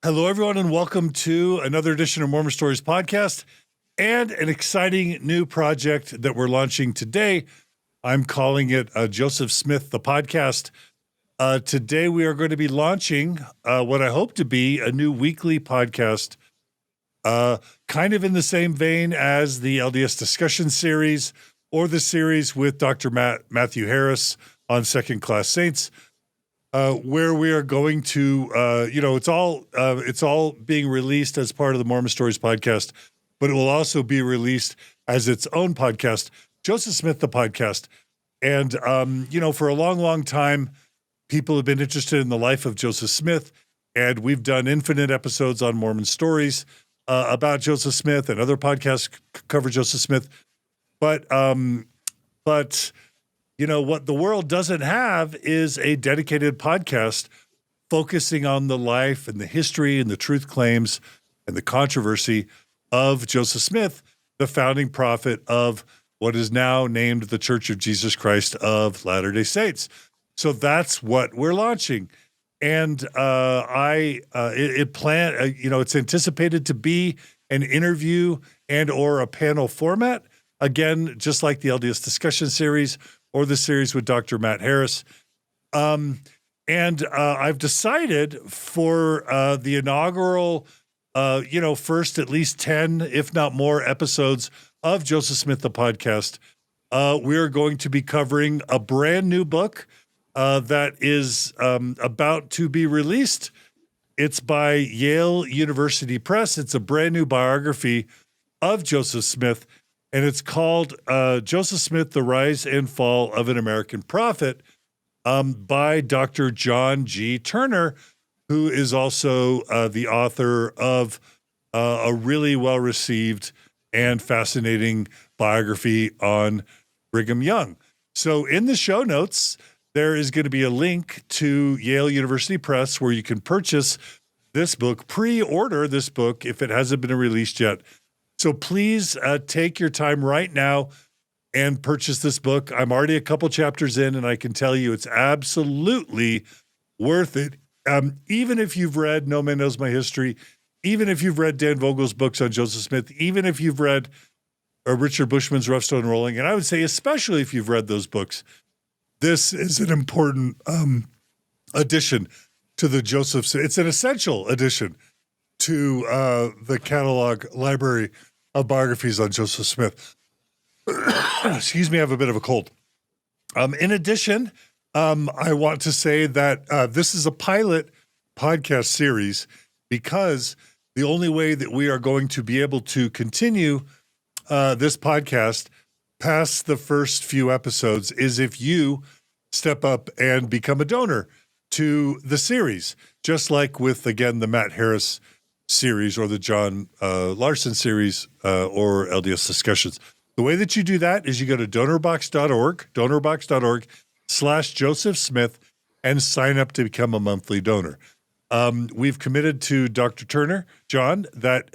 Hello, everyone, and welcome to another edition of Mormon Stories podcast and an exciting new project that we're launching today. I'm calling it Joseph Smith, the podcast. Today, we are going to be launching what I hope to be a new weekly podcast, kind of in the same vein as the LDS discussion series or the series with Dr. Matthew Harris on Second Class Saints. Where we are going to, it's all being released as part of the Mormon Stories podcast, but it will also be released as its own podcast, Joseph Smith, the podcast. And, for a long, long time, people have been interested in the life of Joseph Smith, and we've done infinite episodes on Mormon Stories about Joseph Smith, and other podcasts cover Joseph Smith. But what the world doesn't have is a dedicated podcast focusing on the life and the history and the truth claims and the controversy of Joseph Smith, the founding prophet of what is now named the Church of Jesus Christ of Latter-day Saints. So that's what we're launching. And it's anticipated to be an interview and or a panel format. Again, just like the LDS discussion series or the series with Dr. Matt Harris. I've decided for the inaugural, first at least 10, if not more, episodes of Joseph Smith, the podcast, we're going to be covering a brand new book that is about to be released. It's by Yale University Press. It's a brand new biography of Joseph Smith, and it's called Joseph Smith, The Rise and Fall of an American Prophet by Dr. John G. Turner, who is also the author of a really well-received and fascinating biography on Brigham Young. So in the show notes, there is going to be a link to Yale University Press where you can purchase this book, pre-order this book if it hasn't been released yet. So please take your time right now and purchase this book. I'm already a couple chapters in, and I can tell you it's absolutely worth it. Even if you've read No Man Knows My History, even if you've read Dan Vogel's books on Joseph Smith, even if you've read Richard Bushman's Rough Stone Rolling, and I would say especially if you've read those books, this is an important addition to the Joseph Smith. It's an essential addition to the catalog library of biographies on Joseph Smith. Excuse me, I have a bit of a cold. In addition, I want to say that this is a pilot podcast series because the only way that we are going to be able to continue this podcast past the first few episodes is if you step up and become a donor to the series, just like with, again, the Matt Harris series or the John Larson series or LDS discussions. The way that you do that is you go to donorbox.org/Joseph Smith and sign up to become a monthly donor. We've committed to Dr. Turner, John, that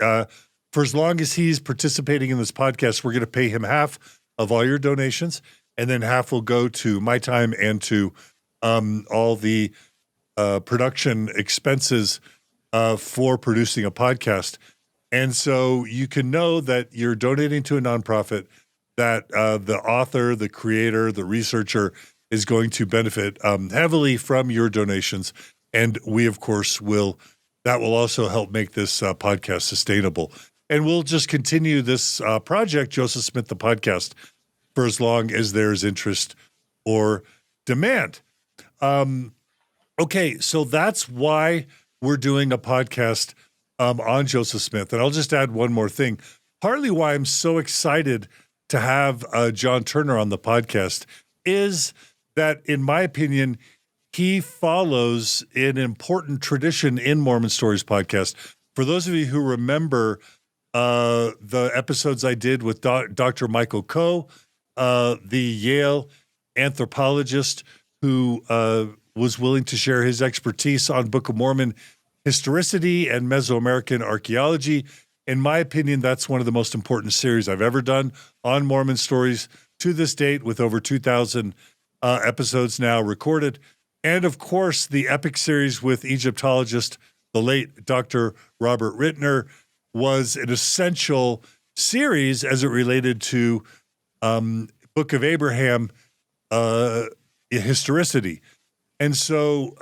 for as long as he's participating in this podcast, we're going to pay him half of all your donations, and then half will go to my time and to all the production expenses for producing a podcast. And so you can know that you're donating to a nonprofit, that the author, the creator, the researcher is going to benefit heavily from your donations. And we, of course, that will also help make this podcast sustainable. And we'll just continue this project, Joseph Smith, the podcast, for as long as there's interest or demand. Okay, so that's why we're doing a podcast on Joseph Smith. And I'll just add one more thing. Partly why I'm so excited to have John Turner on the podcast is that, in my opinion, he follows an important tradition in Mormon Stories podcast. For those of you who remember the episodes I did with Dr. Michael Coe, the Yale anthropologist who was willing to share his expertise on Book of Mormon historicity and Mesoamerican archaeology. In my opinion, that's one of the most important series I've ever done on Mormon Stories to this date, with over 2,000 episodes now recorded. And of course, the epic series with Egyptologist the late Dr. Robert Rittner, was an essential series as it related to Book of Abraham historicity. And so,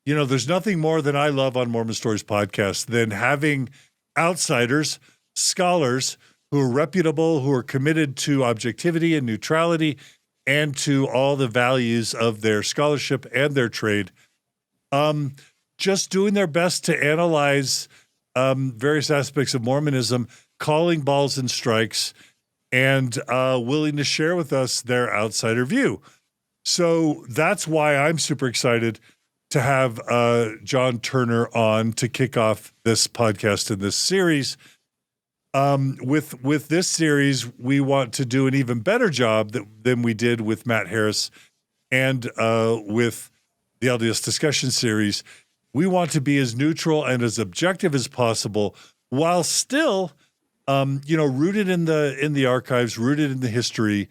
there's nothing more than I love on Mormon Stories podcast than having outsiders, scholars who are reputable, who are committed to objectivity and neutrality and to all the values of their scholarship and their trade, just doing their best to analyze various aspects of Mormonism, calling balls and strikes, and willing to share with us their outsider view. So that's why I'm super excited to have John Turner on to kick off this podcast in this series. With this series, we want to do an even better job than we did with Matt Harris and with the LDS discussion series. We want to be as neutral and as objective as possible, while still, rooted in the archives, rooted in the history.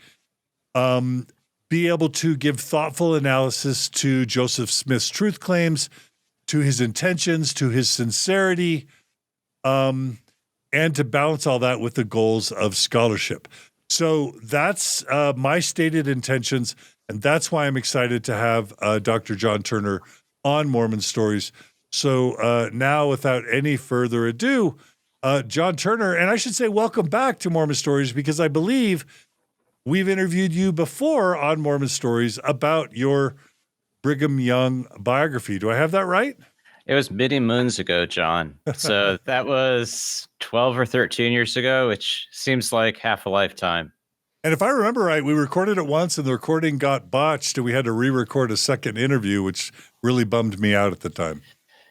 Be able to give thoughtful analysis to Joseph Smith's truth claims, to his intentions, to his sincerity, and to balance all that with the goals of scholarship. So that's my stated intentions, and that's why I'm excited to have Dr. John Turner on Mormon Stories. So now, without any further ado, John Turner, and I should say welcome back to Mormon Stories, because I believe we've interviewed you before on Mormon Stories about your Brigham Young biography. Do I have that right? It was many moons ago, John. So that was 12 or 13 years ago, which seems like half a lifetime. And if I remember right, we recorded it once and the recording got botched and we had to re-record a second interview, which really bummed me out at the time.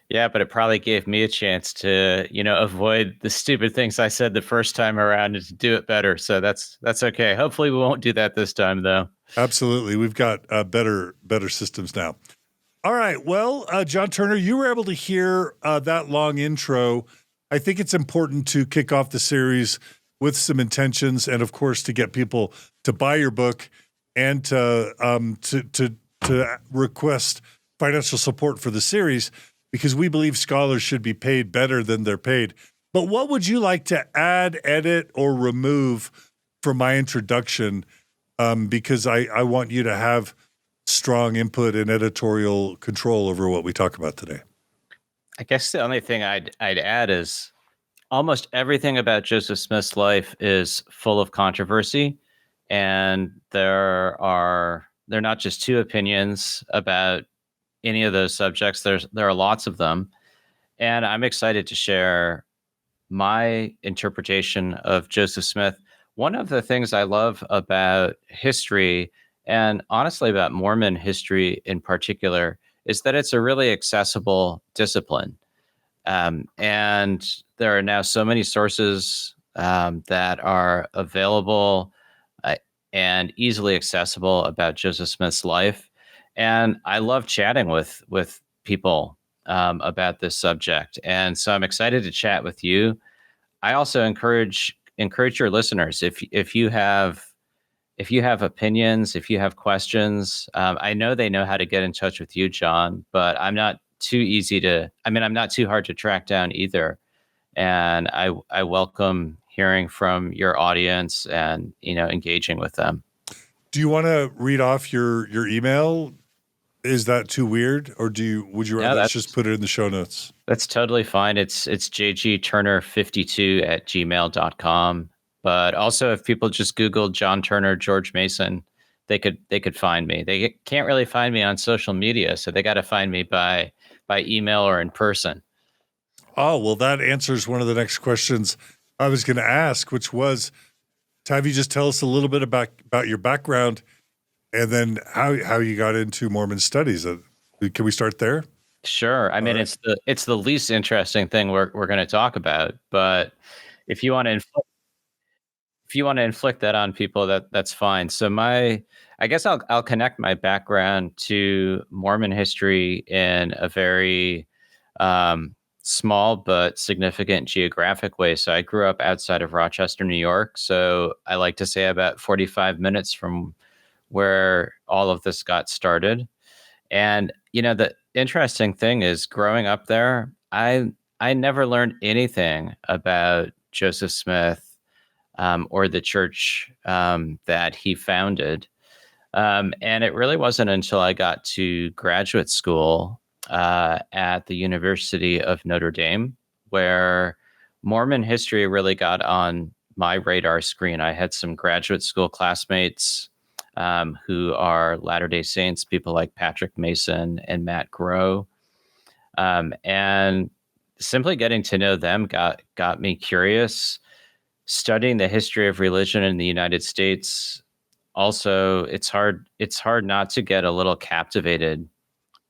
Yeah, but it probably gave me a chance to, avoid the stupid things I said the first time around and to do it better. So that's okay. Hopefully we won't do that this time, though. Absolutely. We've got better systems now. All right. Well, John Turner, you were able to hear that long intro. I think it's important to kick off the series with some intentions, and of course, to get people to buy your book and to request financial support for the series, because we believe scholars should be paid better than they're paid. But what would you like to add, edit, or remove from my introduction? Because I want you to have strong input and editorial control over what we talk about today. I guess the only thing I'd add is almost everything about Joseph Smith's life is full of controversy, and they're not just two opinions about any of those subjects. There are lots of them, and I'm excited to share my interpretation of Joseph Smith. One of the things I love about history, and honestly about Mormon history in particular, is that it's a really accessible discipline. And there are now so many sources that are available and easily accessible about Joseph Smith's life. And I love chatting with people about this subject. And so I'm excited to chat with you. I also encourage your listeners, if you have opinions, if you have questions, I know they know how to get in touch with you, John, but I'm not too hard to track down either. And I welcome hearing from your audience and, engaging with them. Do you want to read off your email? Is that too weird? Or would you rather just put it in the show notes? That's totally fine. It's jgturner52@gmail.com. But also, if people just Google John Turner, George Mason, they could find me. They can't really find me on social media, so they got to find me by email or in person. Oh, well, that answers one of the next questions I was going to ask, which was to have you just tell us a little bit about your background and then how you got into Mormon studies. Can we start there? Sure. I mean, right. It's the least interesting thing we're going to talk about, but if you want to inflict that on people, that's fine. So I guess I'll connect my background to Mormon history in a very small but significant geographic way. So I grew up outside of Rochester, New York. So I like to say about 45 minutes from where all of this got started. And, the interesting thing is, growing up there, I never learned anything about Joseph Smith or the church that he founded. And it really wasn't until I got to graduate school at the University of Notre Dame where Mormon history really got on my radar screen. I had some graduate school classmates who are Latter-day Saints, people like Patrick Mason and Matt Grow. And simply getting to know them got me curious. Studying the history of religion in the United States, also it's hard not to get a little captivated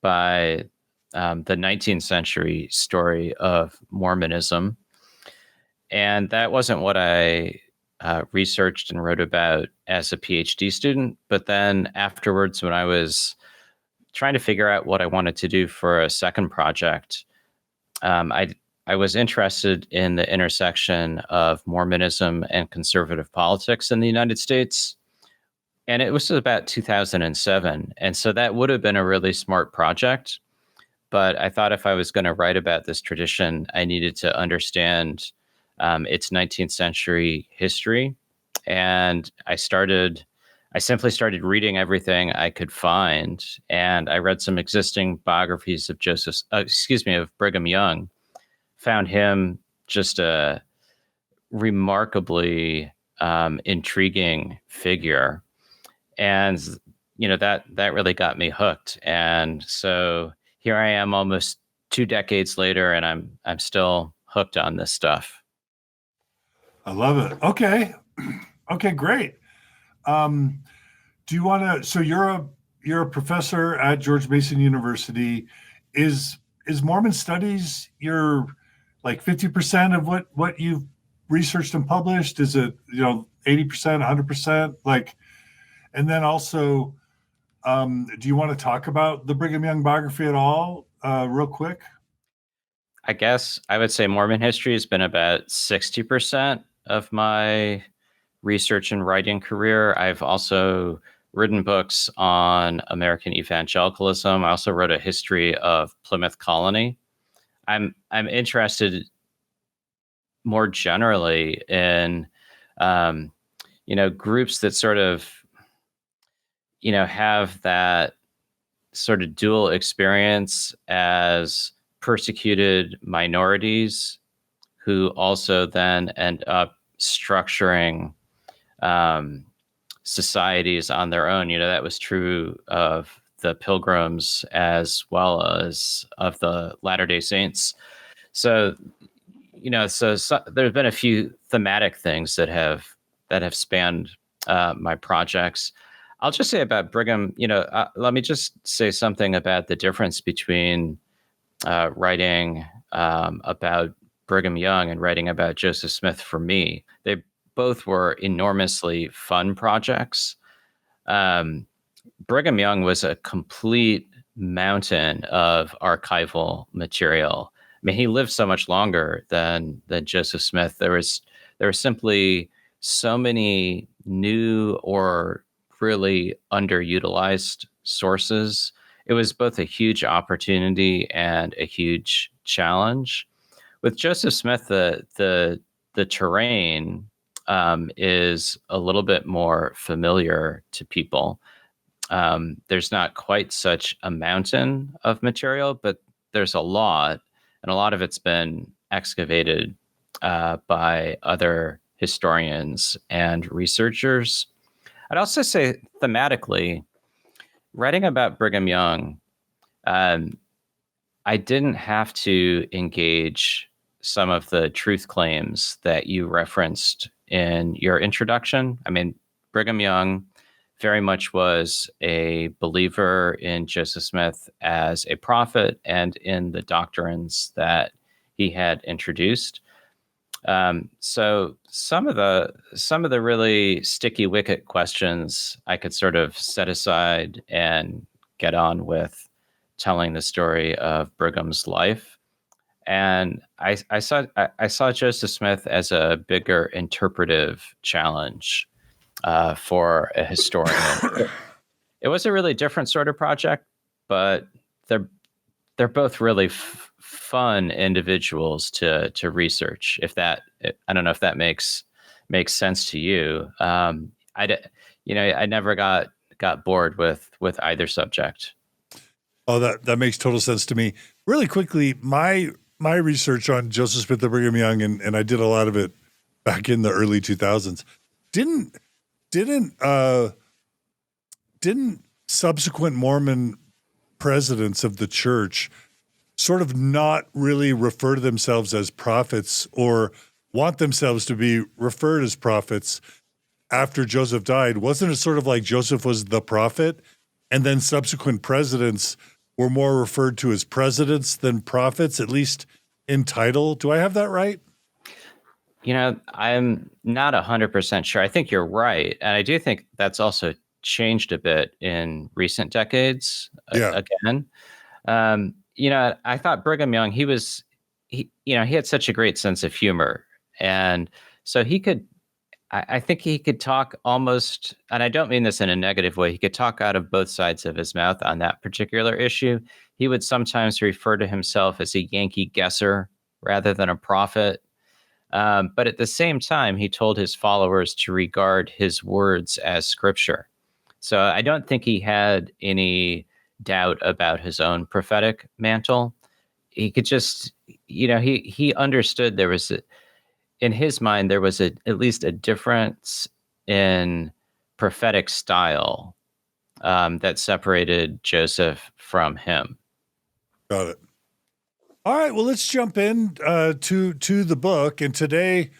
by the 19th century story of Mormonism. And that wasn't what I researched and wrote about as a PhD student. But then afterwards, when I was trying to figure out what I wanted to do for a second project, I was interested in the intersection of Mormonism and conservative politics in the United States. And it was about 2007. And so that would have been a really smart project. But I thought if I was going to write about this tradition, I needed to understand its 19th century history. And I simply started reading everything I could find. And I read some existing biographies of of Brigham Young, found him just a remarkably intriguing figure. And, that really got me hooked. And so here I am almost 2 decades later, and I'm still hooked on this stuff. I love it. Okay. Okay, great. Do you want to, so you're a professor at George Mason University. Is Mormon studies your like 50% of what you've researched and published? Is it, 80%, 100%? And then also, do you want to talk about the Brigham Young biography at all, real quick? I guess I would say Mormon history has been about 60% of my research and writing career. I've also written books on American evangelicalism. I also wrote a history of Plymouth Colony. I'm interested more generally in groups that sort of have that sort of dual experience as persecuted minorities who also then end up structuring societies on their own. That was true of the Pilgrims as well as of the Latter-day Saints. So, there's been a few thematic things that have spanned my projects. I'll just say about Brigham, let me just say something about the difference between writing about Brigham Young and writing about Joseph Smith for me. They both were enormously fun projects. Brigham Young was a complete mountain of archival material. I mean, he lived so much longer than Joseph Smith. There were simply so many new or really underutilized sources. It was both a huge opportunity and a huge challenge. With Joseph Smith, the terrain is a little bit more familiar to people. There's not quite such a mountain of material, but there's a lot, and a lot of it's been excavated by other historians and researchers. I'd also say thematically, writing about Brigham Young, I didn't have to engage some of the truth claims that you referenced in your introduction. I mean, Brigham Young very much was a believer in Joseph Smith as a prophet and in the doctrines that he had introduced. So some of the really sticky wicket questions I could sort of set aside and get on with telling the story of Brigham's life. And I saw Joseph Smith as a bigger interpretive challenge for a historian. It was a really different sort of project, but they're both really fun individuals to research. I don't know if that makes sense to you. I never got bored with either subject. Oh, that makes total sense to me. Really quickly, my research on Joseph Smith and Brigham Young, and I did a lot of it back in the early 2000s, didn't subsequent Mormon presidents of the church sort of not really refer to themselves as prophets or want themselves to be referred as prophets after Joseph died? Wasn't it sort of like Joseph was the prophet, and then subsequent presidents were more referred to as presidents than prophets, at least in title? Do I have that right? I'm not 100% sure. I think you're right. And I do think that's also changed a bit in recent decades. Yeah. Again. I thought Brigham Young, he had such a great sense of humor. And so I think he could talk almost, and I don't mean this in a negative way, he could talk out of both sides of his mouth on that particular issue. He would sometimes refer to himself as a Yankee guesser rather than a prophet. But at the same time, he told his followers to regard his words as scripture. So I don't think he had any doubt about his own prophetic mantle. He could just, he understood in his mind, there was at least a difference in prophetic style that separated Joseph from him. Got it. All right, well, let's jump in to the book. And today,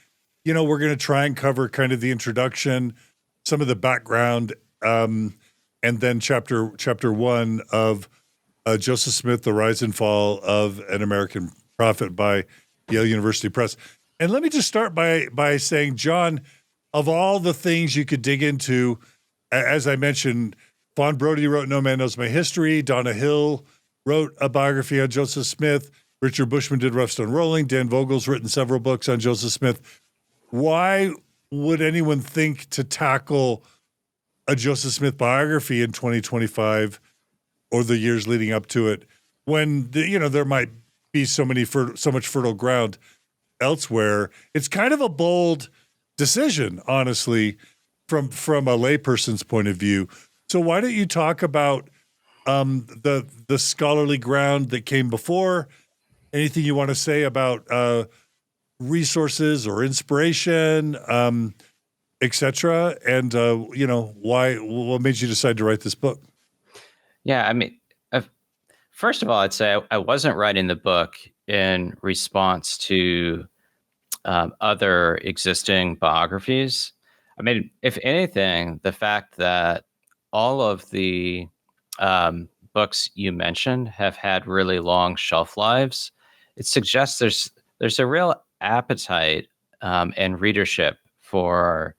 we're going to try and cover kind of the introduction, some of the background, and then chapter 1 of Joseph Smith, The Rise and Fall of an American Prophet by Yale University Press. And let me just start by saying, John, of all the things you could dig into, as I mentioned, Fawn Brodie wrote No Man Knows My History. Donna Hill wrote a biography on Joseph Smith. Richard Bushman did Rough Stone Rolling. Dan Vogel's written several books on Joseph Smith. Why would anyone think to tackle a Joseph Smith biography in 2025 or the years leading up to it when there might be so much fertile ground elsewhere? It's kind of a bold decision, honestly, from a layperson's point of view. So why don't you talk about the scholarly ground that came before? Anything you want to say about resources or inspiration, etc., and what made you decide to write this book? Yeah, I mean, first of all, I'd say I wasn't writing the book in response to other existing biographies. I mean, if anything, the fact that all of the books you mentioned have had really long shelf lives, it suggests there's a real appetite and readership for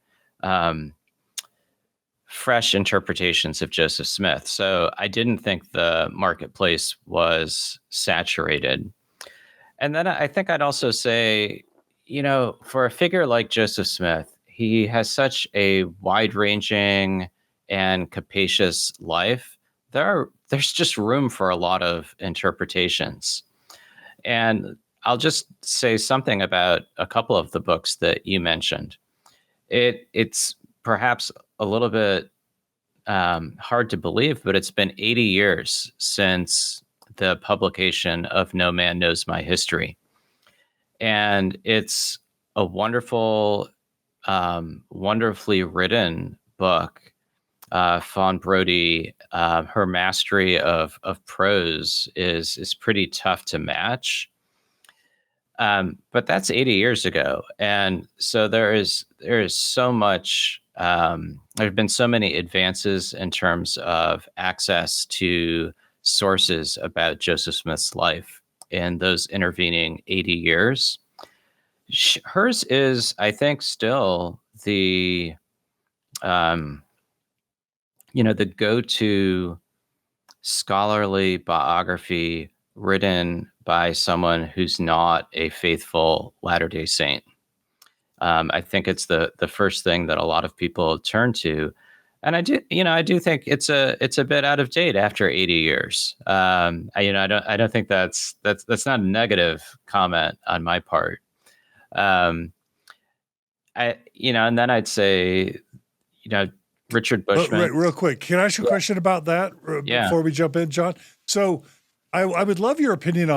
fresh interpretations of Joseph Smith. So I didn't think the marketplace was saturated. And then I think I'd also say, for a figure like Joseph Smith, he has such a wide-ranging and capacious life. There's just room for a lot of interpretations. And I'll just say something about a couple of the books that you mentioned. It's perhaps a little bit hard to believe, but it's been 80 years since the publication of No Man Knows My History. And it's a wonderful, wonderfully written book. Fawn Brodie, her mastery of prose is pretty tough to match. But that's 80 years ago. And so there is so much, there have been so many advances in terms of access to sources about Joseph Smith's life in those intervening 80 years. Hers is, I think, still the go-to scholarly biography written by someone who's not a faithful Latter-day Saint. I think it's the first thing that a lot of people turn to. And I do think it's a bit out of date after 80 years. I don't think that's not a negative comment on my part. And then I'd say, Richard Bushman. Real quick, can I ask you a question about that before we jump in, John? So I would love your opinion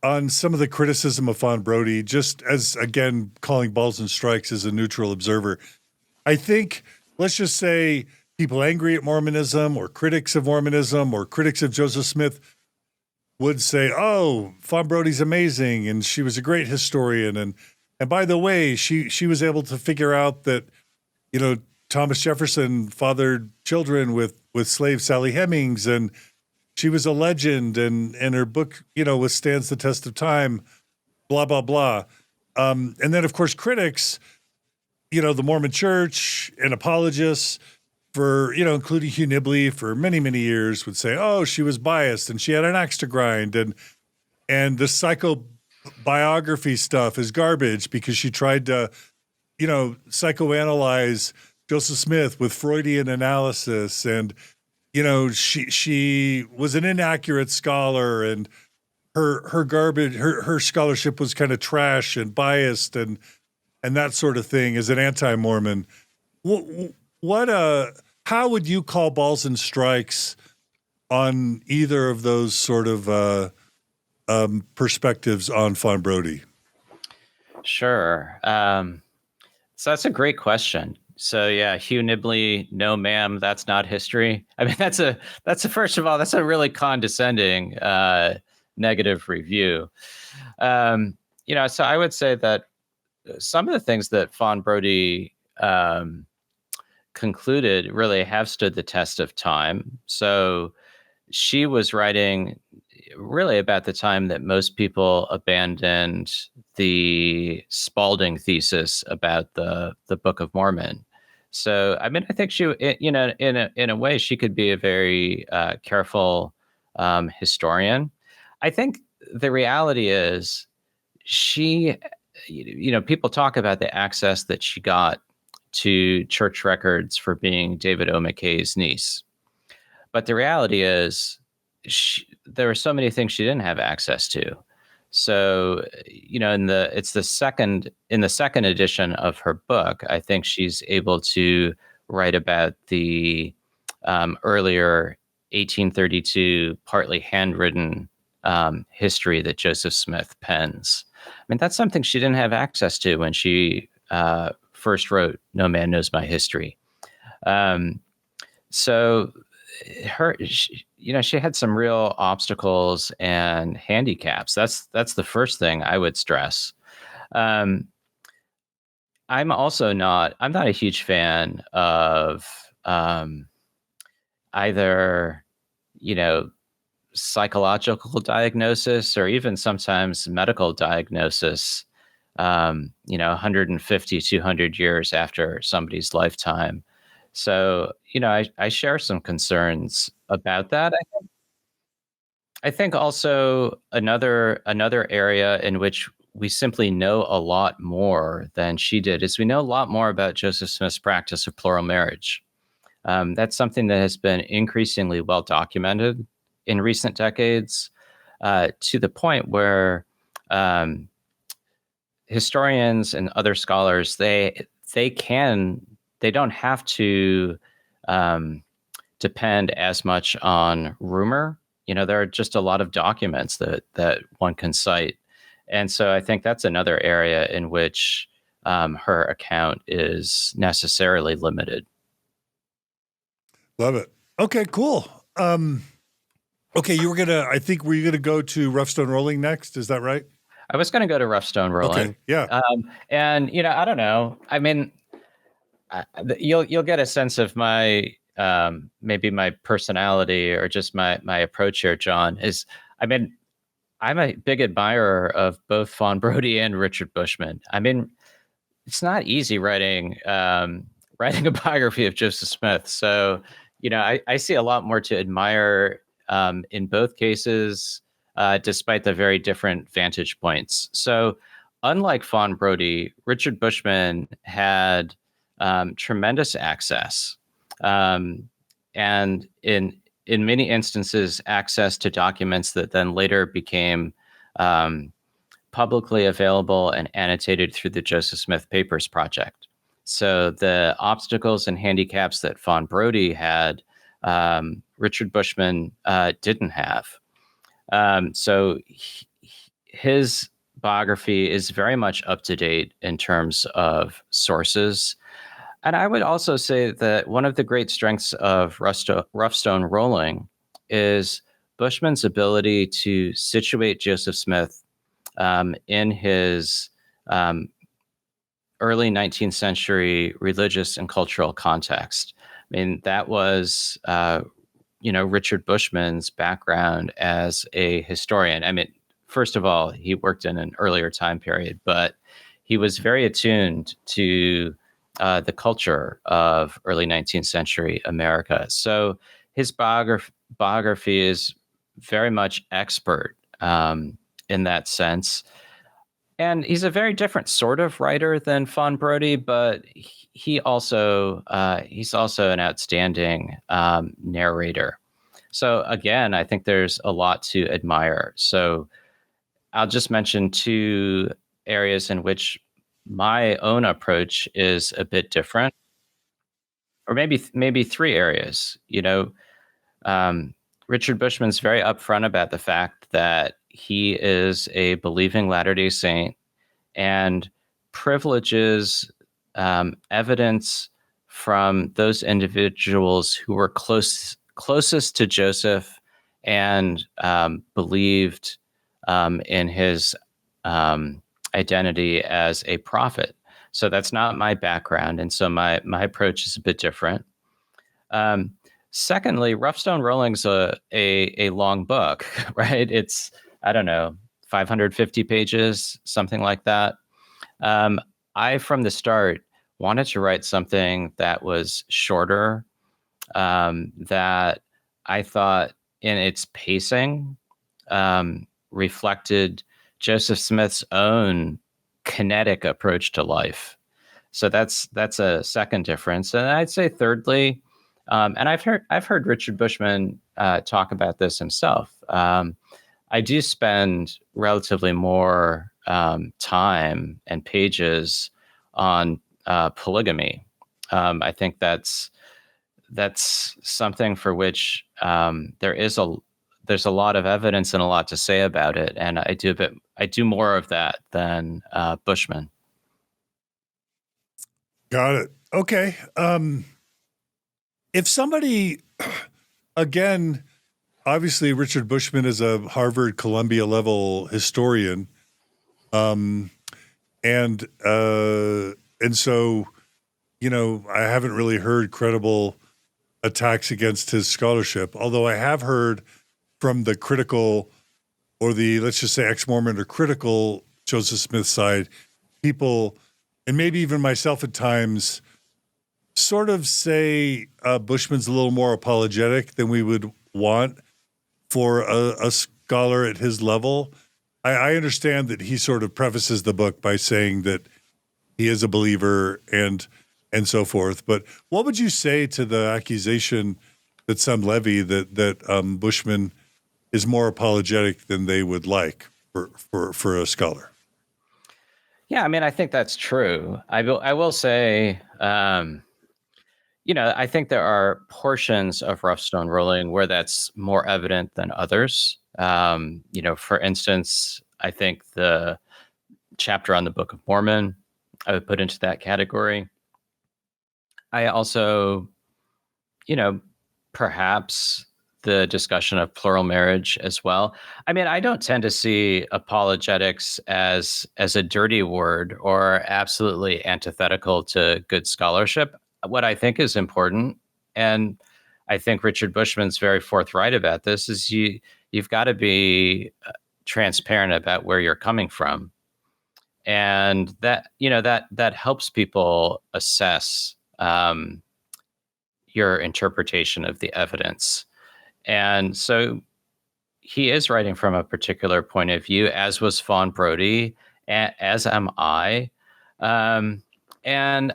on some of the criticism of Fawn Brodie, just as, again, calling balls and strikes as a neutral observer. I think, let's just say, people angry at Mormonism or critics of Mormonism or critics of Joseph Smith would say, oh, Fawn Brodie's amazing and she was a great historian. And by the way, she was able to figure out that, Thomas Jefferson fathered children with slave Sally Hemings, and she was a legend, and her book, withstands the test of time, blah, blah, blah. And then, of course, critics, the Mormon Church and apologists for, including Hugh Nibley for many, many years would say, oh, she was biased and she had an axe to grind. And the psychobiography stuff is garbage because she tried to, psychoanalyze Joseph Smith with Freudian analysis. And, she was an inaccurate scholar, and her scholarship was kind of trash and biased and that sort of thing as an anti-Mormon. How would you call balls and strikes on either of those sort of perspectives on Fawn Brodie? Sure. So that's a great question. So yeah, Hugh Nibley, no ma'am, that's not history. I mean, that's first of all, that's a really condescending negative review. So I would say that some of the things that Fawn Brodie concluded really have stood the test of time. So she was writing really about the time that most people abandoned the Spalding thesis about the Book of Mormon. So, I mean, I think she, in a way, she could be a very careful historian. I think the reality is she, people talk about the access that she got to church records for being David O. McKay's niece. But the reality is there were so many things she didn't have access to. So, in the second edition of her book, I think she's able to write about the earlier 1832, partly handwritten history that Joseph Smith pens. I mean, that's something she didn't have access to when she first wrote "No Man Knows My History." So she had some real obstacles and handicaps. That's the first thing I would stress. I'm not a huge fan of either, psychological diagnosis or even sometimes medical diagnosis, 150, 200 years after somebody's lifetime. So, I share some concerns about that. I think also another area in which we simply know a lot more than she did is we know a lot more about Joseph Smith's practice of plural marriage. That's something that has been increasingly well documented in recent decades, to the point where historians and other scholars they don't have to depend as much on rumor. There are just a lot of documents that one can cite. And so I think that's another area in which her account is necessarily limited. Love it. Okay, cool. Okay, were you going to go to Rough Stone Rolling next? Is that right? I was going to go to Rough Stone Rolling. Okay, yeah. And, I don't know. I mean, you'll get a sense of my maybe my personality or just my approach here, John. I'm a big admirer of both Fawn Brodie and Richard Bushman. I mean, it's not easy writing a biography of Joseph Smith. So, I see a lot more to admire in both cases, despite the very different vantage points. So, unlike Fawn Brodie, Richard Bushman had tremendous access And in many instances, access to documents that then later became publicly available and annotated through the Joseph Smith Papers Project. So the obstacles and handicaps that Fawn Brodie had, Richard Bushman didn't have. So his biography is very much up to date in terms of sources. And I would also say that one of the great strengths of Rough Stone Rolling is Bushman's ability to situate Joseph Smith in his early 19th century religious and cultural context. I mean, that was, Richard Bushman's background as a historian. I mean, first of all, he worked in an earlier time period, but he was very attuned to the culture of early 19th century America. So his biography is very much expert in that sense. And he's a very different sort of writer than Fawn Brodie, but he's also an outstanding narrator. So again, I think there's a lot to admire. So I'll just mention two areas in which my own approach is a bit different, or maybe three areas. Richard Bushman's very upfront about the fact that he is a believing Latter-day Saint and privileges evidence from those individuals who were closest to Joseph and believed in his identity as a prophet. So that's not my background, and so my approach is a bit different. Secondly, Rough Stone Rolling's a long book, right? It's, I don't know, 550 pages, something like that. I, from the start, wanted to write something that was shorter, that I thought in its pacing reflected Joseph Smith's own kinetic approach to life. So that's a second difference. And I'd say thirdly, and I've heard Richard Bushman talk about this himself. I do spend relatively more time and pages on polygamy. I think that's something for which there's a lot of evidence and a lot to say about it, and I do more of that than Bushman. Got it. Okay. If somebody, again, obviously Richard Bushman is a Harvard, Columbia level historian, and so, I haven't really heard credible attacks against his scholarship, although I have heard from the critical, or the, let's just say, ex-Mormon or critical Joseph Smith side, people, and maybe even myself at times, sort of say Bushman's a little more apologetic than we would want for a scholar at his level. I understand that he sort of prefaces the book by saying that he is a believer and so forth. But what would you say to the accusation that some levy that Bushman is more apologetic than they would like for a scholar? Yeah, I mean, I think that's true. I will say, I think there are portions of Rough Stone Rolling where that's more evident than others. For instance, I think the chapter on the Book of Mormon, I would put into that category. I also, perhaps the discussion of plural marriage as well. I mean, I don't tend to see apologetics as a dirty word or absolutely antithetical to good scholarship. What I think is important, and I think Richard Bushman's very forthright about this, is you've got to be transparent about where you're coming from, and that helps people assess your interpretation of the evidence. And so he is writing from a particular point of view, as was Fawn Brodie, as am I. And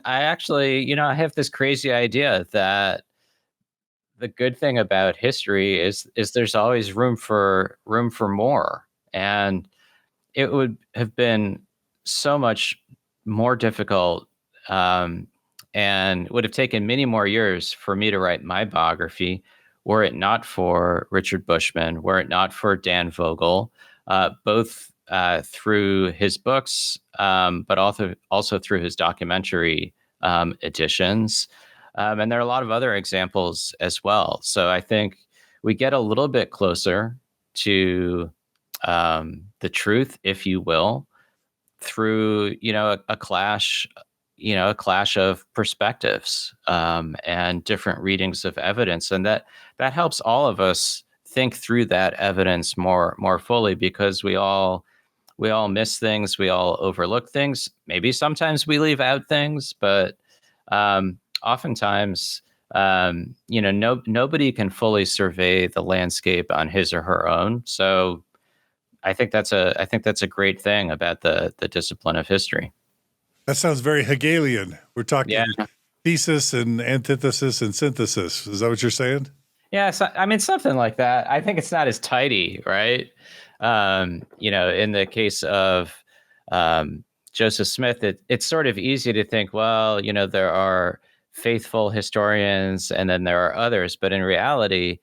I actually, I have this crazy idea that the good thing about history is there's always room for more, and it would have been so much more difficult, and would have taken many more years for me to write my biography were it not for Richard Bushman, were it not for Dan Vogel, both through his books, but also through his documentary editions. And there are a lot of other examples as well. So I think we get a little bit closer to the truth, if you will, through a clash of perspectives, and different readings of evidence, and that helps all of us think through that evidence more fully, because we all miss things, we all overlook things, maybe sometimes we leave out things, but oftentimes nobody can fully survey the landscape on his or her own. So I think that's a great thing about the discipline of history. That sounds very Hegelian. We're talking thesis and antithesis and synthesis. Is that what you're saying? Yeah, so, I mean, something like that. I think it's not as tidy, right? In the case of Joseph Smith, it's sort of easy to think, well, there are faithful historians and then there are others. But in reality,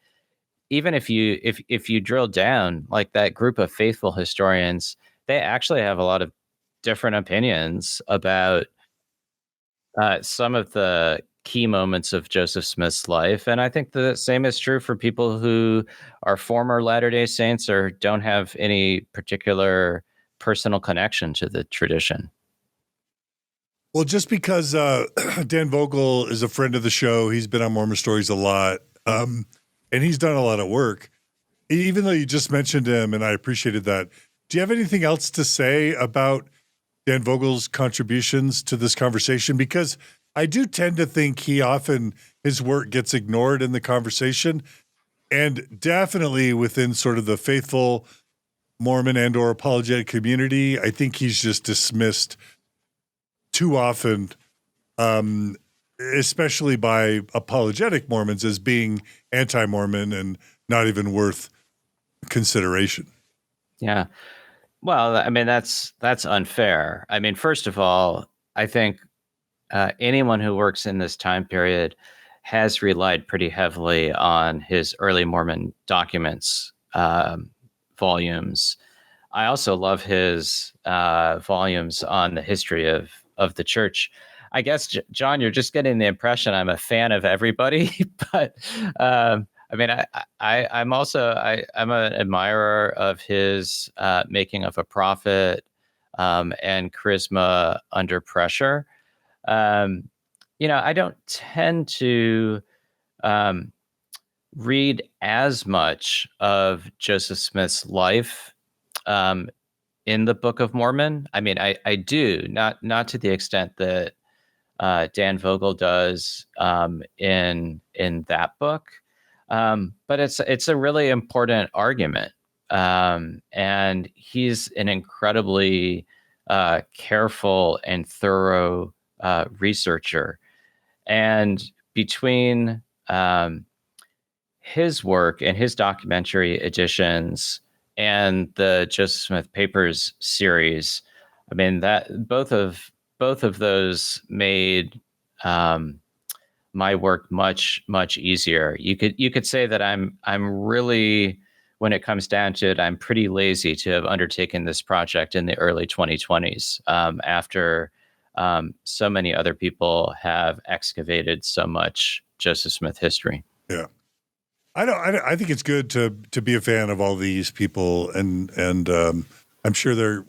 even if you drill down, like that group of faithful historians, they actually have a lot of different opinions about some of the key moments of Joseph Smith's life. And I think the same is true for people who are former Latter-day Saints or don't have any particular personal connection to the tradition. Well, just because Dan Vogel is a friend of the show, he's been on Mormon Stories a lot, and he's done a lot of work. Even though you just mentioned him, and I appreciated that, do you have anything else to say about Dan Vogel's contributions to this conversation? Because I do tend to think his work gets ignored in the conversation, and definitely within sort of the faithful Mormon and or apologetic community, I think he's just dismissed too often, especially by apologetic Mormons, as being anti-Mormon and not even worth consideration. Yeah. Well, I mean, that's unfair. I mean, first of all, I think anyone who works in this time period has relied pretty heavily on his early Mormon documents, volumes. I also love his volumes on the history of the church. I guess, John, you're just getting the impression I'm a fan of everybody, but I mean, I'm an admirer of his Making of a Prophet and Charisma Under Pressure. I don't tend to read as much of Joseph Smith's life in the Book of Mormon. I mean, I do, not to the extent that Dan Vogel does in that book. But it's a really important argument. And he's an incredibly careful and thorough researcher. And between his work and his documentary editions and the Joseph Smith Papers series, I mean, that both of those made my work much easier. You could say that I'm really, when it comes down to it, I'm pretty lazy to have undertaken this project in the early 2020s after so many other people have excavated so much Joseph Smith history. Yeah, I think it's good to be a fan of all these people, and I'm sure they're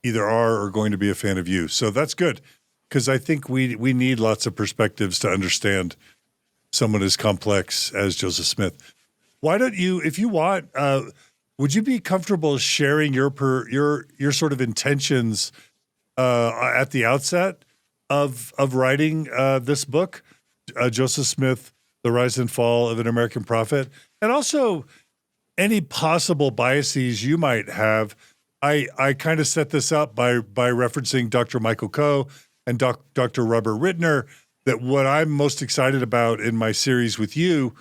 either are or going to be a fan of you. So that's good, because I think we need lots of perspectives to understand someone as complex as Joseph Smith. Why don't you, if you want, would you be comfortable sharing your sort of intentions at the outset of writing this book, Joseph Smith, The Rise and Fall of an American Prophet, and also any possible biases you might have? I kind of set this up by referencing Dr. Michael Coe and Dr. Robert Rittner, that what I'm most excited about in my series with you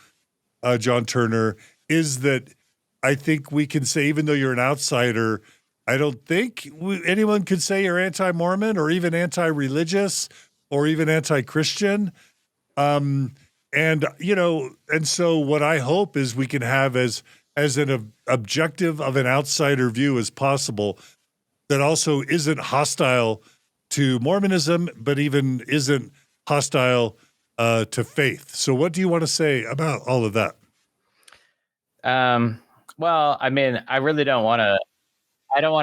John Turner, is that I think we can say, even though you're an outsider, I don't think anyone could say you're anti-Mormon or even anti-religious or even anti-Christian. And so what I hope is we can have as an objective of an outsider view as possible that also isn't hostile to Mormonism, but even isn't hostile to faith. So what do you want to say about all of that? Well, I mean, I don't want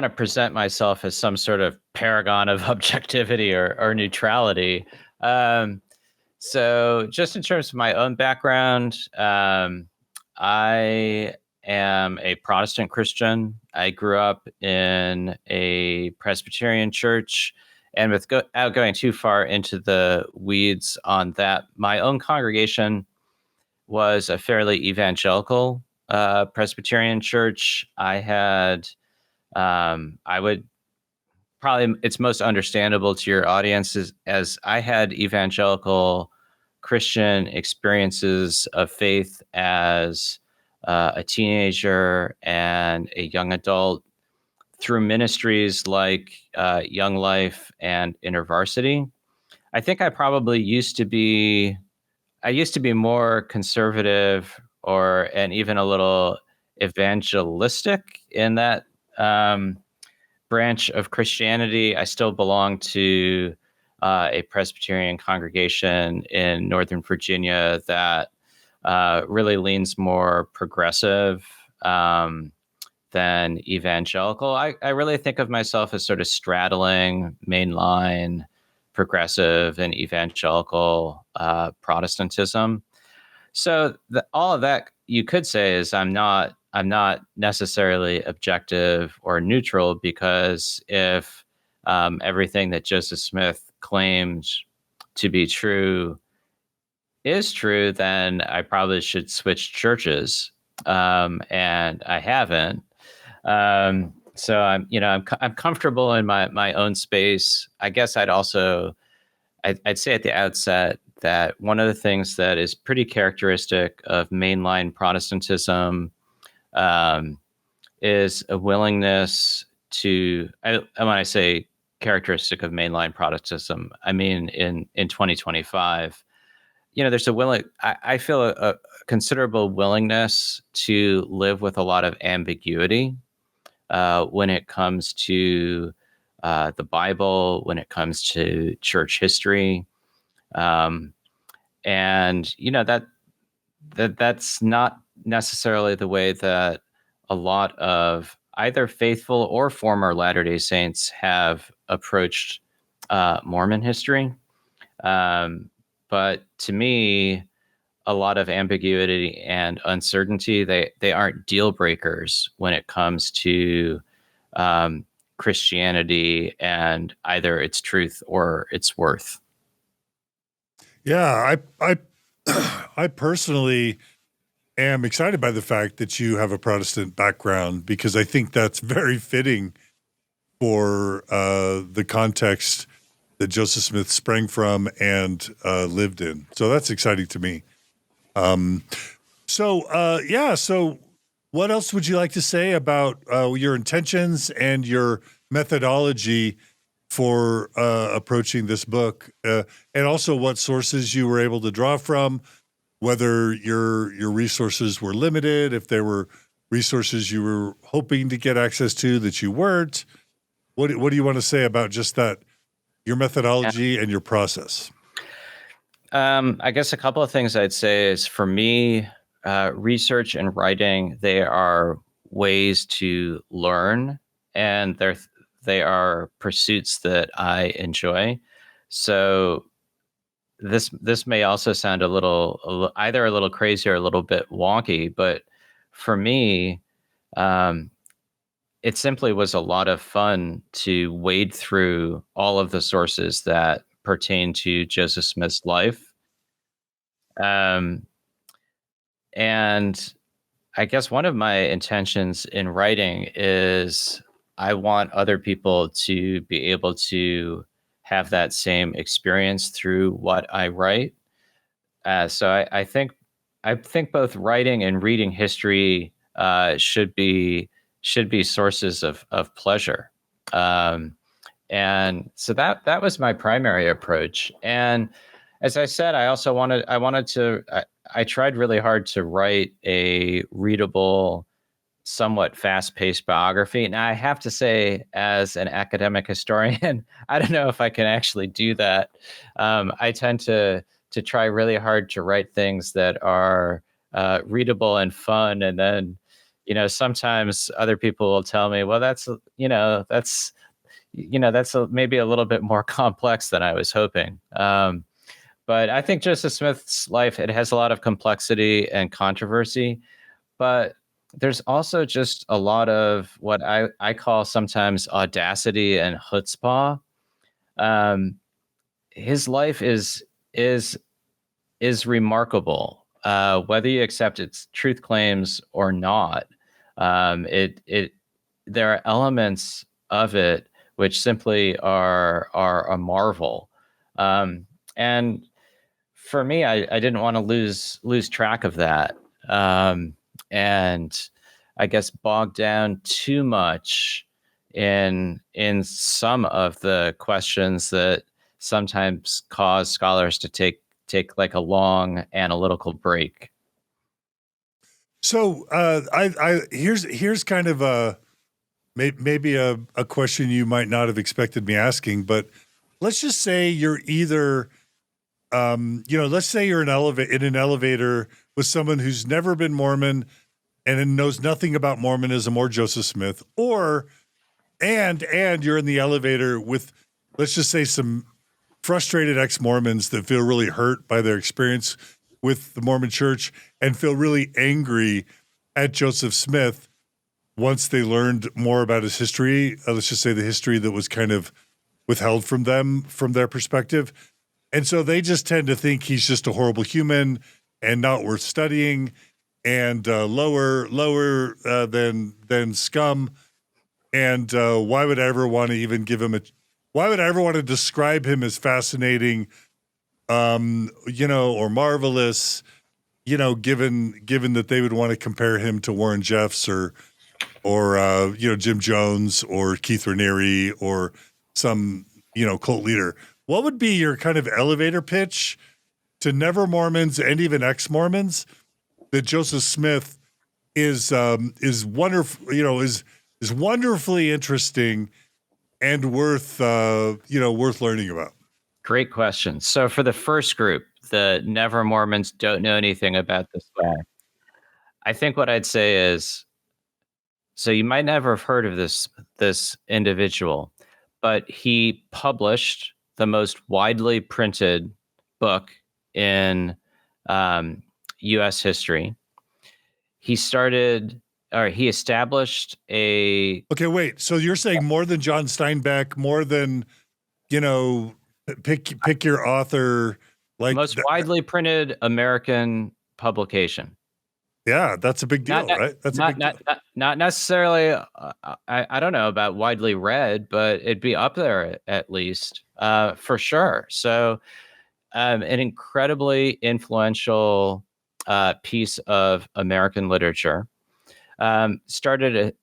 to present myself as some sort of paragon of objectivity or neutrality. So just in terms of my own background, I am a Protestant Christian. I grew up in a Presbyterian church, and without going too far into the weeds on that, my own congregation was a fairly evangelical Presbyterian church. I would probably, it's most understandable to your audience as I had evangelical Christian experiences of faith as a teenager and a young adult through ministries like Young Life and InterVarsity. I think I used to be more conservative and even a little evangelistic in that branch of Christianity. I still belong to a Presbyterian congregation in Northern Virginia that really leans more progressive than evangelical. I really think of myself as sort of straddling mainline progressive and evangelical Protestantism. So all of that you could say is I'm not necessarily objective or neutral, because if everything that Joseph Smith claims to be true is true, then I probably should switch churches, and I haven't. So I'm comfortable in my own space. I guess I'd say at the outset that one of the things that is pretty characteristic of mainline Protestantism is a willingness to, when I say characteristic of mainline Protestantism, I mean in 2025, there's I feel a considerable willingness to live with a lot of ambiguity when it comes to the Bible, when it comes to church history. And that's not necessarily the way that a lot of either faithful or former Latter-day Saints have approached Mormon history. But to me, a lot of ambiguity and uncertainty, they aren't deal breakers when it comes to Christianity and either its truth or its worth. Yeah, I personally am excited by the fact that you have a Protestant background, because I think that's very fitting for the context that Joseph Smith sprang from and lived in. So that's exciting to me. So what else would you like to say about your intentions and your methodology for approaching this book, and also what sources you were able to draw from, whether your resources were limited, if there were resources you were hoping to get access to that you weren't? What do you want to say about just that, your methodology and your process? I guess a couple of things I'd say is, for me, research and writing, they are ways to learn, and they are pursuits that I enjoy. So this may also sound either a little crazy or a little bit wonky, but for me, it simply was a lot of fun to wade through all of the sources that pertain to Joseph Smith's life. And I guess one of my intentions in writing is I want other people to be able to have that same experience through what I write. So I think I think both writing and reading history should be sources of pleasure. And so that was my primary approach. And as I said, I tried really hard to write a readable, somewhat fast-paced biography. Now, I have to say, as an academic historian, I don't know if I can actually do that. I tend to try really hard to write things that are readable and fun, and then, sometimes other people will tell me, well, that's maybe a little bit more complex than I was hoping. But I think Joseph Smith's life, it has a lot of complexity and controversy, but there's also just a lot of what I call sometimes audacity and chutzpah. Um, his life is remarkable, whether you accept its truth claims or not. It there are elements of it which simply are a marvel. And for me, I didn't want to lose track of that. And I guess bogged down too much in some of the questions that sometimes cause scholars to take like a long analytical break. So here's kind of maybe a question you might not have expected me asking, but let's just say you're either let's say you're in an elevator with someone who's never been Mormon and knows nothing about Mormonism or Joseph Smith, and you're in the elevator with, let's just say, some frustrated ex-Mormons that feel really hurt by their experience with the Mormon Church and feel really angry at Joseph Smith once they learned more about his history. Let's just say the history that was kind of withheld from them from their perspective. And so they just tend to think he's just a horrible human and not worth studying and lower than scum. And why would I ever want to even give him why would I ever want to describe him as fascinating, or marvelous, given that they would want to compare him to Warren Jeffs or Jim Jones or Keith Raniere or some, cult leader. What would be your kind of elevator pitch to never Mormons and even ex-Mormons that Joseph Smith is wonderful, is wonderfully interesting and worth learning about? Great question. So for the first group, the never Mormons don't know anything about this guy, I think what I'd say is, so you might never have heard of this individual, but he published the most widely printed book in U.S. history. He established a... Okay, wait. So you're saying more than John Steinbeck, more than, pick your author. Like most widely printed American publication. Yeah, that's a big deal, right? That's a big deal. Not necessarily, I don't know about widely read, but it'd be up there at least, for sure. So an incredibly influential piece of American literature. Founded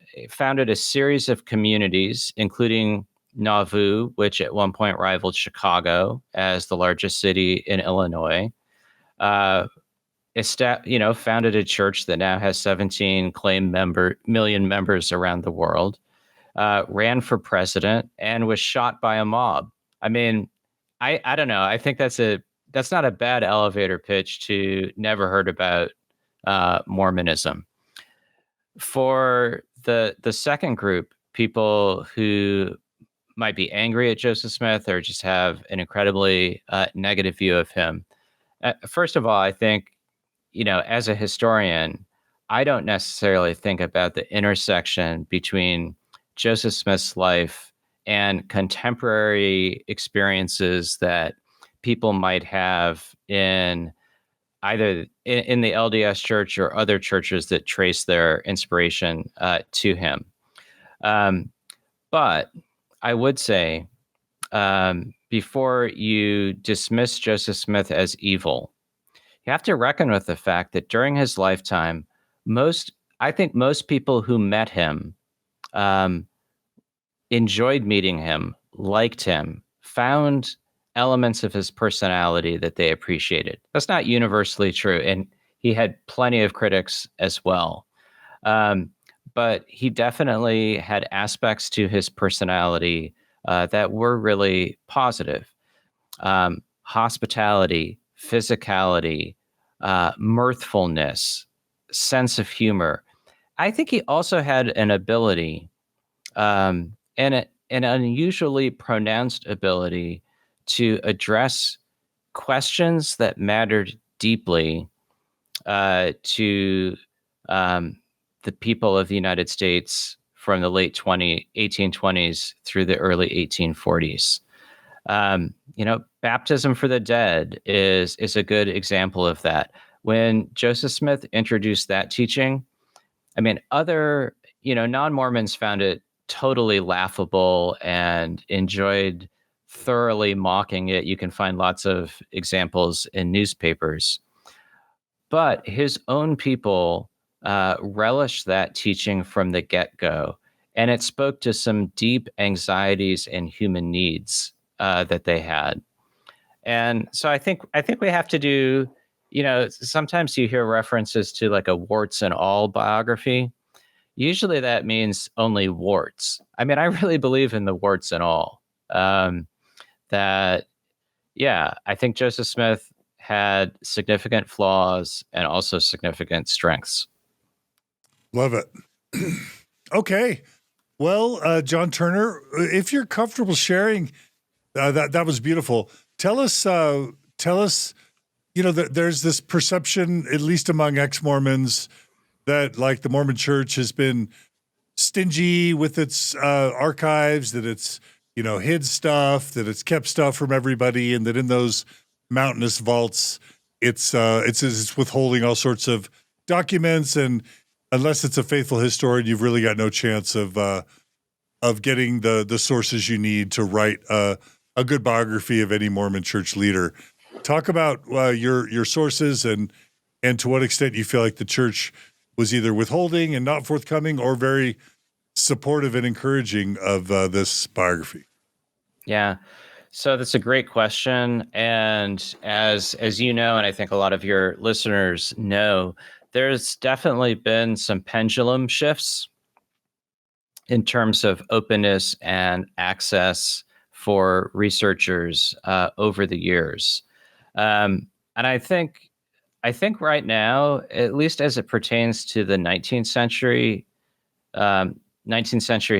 a series of communities, including Nauvoo, which at one point rivaled Chicago as the largest city in Illinois. Founded a church that now has 17 million members around the world, ran for president, and was shot by a mob. I mean, I don't know. I think that's not a bad elevator pitch to never heard about Mormonism. For the second group, people who might be angry at Joseph Smith or just have an incredibly negative view of him. First of all, I think, as a historian, I don't necessarily think about the intersection between Joseph Smith's life and contemporary experiences that people might have in either in the LDS Church or other churches that trace their inspiration to him. But I would say, before you dismiss Joseph Smith as evil, you have to reckon with the fact that during his lifetime, I think most people who met him um, enjoyed meeting him, liked him, found elements of his personality that they appreciated. That's not universally true, and he had plenty of critics as well. Um, but he definitely had aspects to his personality that were really positive. Hospitality, physicality, mirthfulness, sense of humor. I think he also had an ability, an unusually pronounced ability to address questions that mattered deeply to um, the people of the United States from the late 1820s through the early 1840s. Baptism for the dead is a good example of that. When Joseph Smith introduced that teaching, I mean, other, non-Mormons found it totally laughable and enjoyed thoroughly mocking it. You can find lots of examples in newspapers. But his own people relished that teaching from the get-go, and it spoke to some deep anxieties and human needs that they had. And so I think we have to do, sometimes you hear references to like a warts and all biography. Usually that means only warts. I mean, I really believe in the warts and all. That, yeah, I think Joseph Smith had significant flaws and also significant strengths. Love it. Okay. Well, John Turner, if you're comfortable sharing, that was beautiful. Tell us, there's this perception, at least among ex-Mormons, that like the Mormon Church has been stingy with its archives, that it's, hid stuff, that it's kept stuff from everybody, and that in those mountainous vaults, it's withholding all sorts of documents, and unless it's a faithful historian, you've really got no chance of getting the sources you need to write a good biography of any Mormon church leader. Talk about your sources and to what extent you feel like the church was either withholding and not forthcoming, or very supportive and encouraging of this biography. Yeah. So that's a great question. And as you know, and I think a lot of your listeners know, there's definitely been some pendulum shifts in terms of openness and access for researchers over the years. And I think right now, at least as it pertains to the 19th century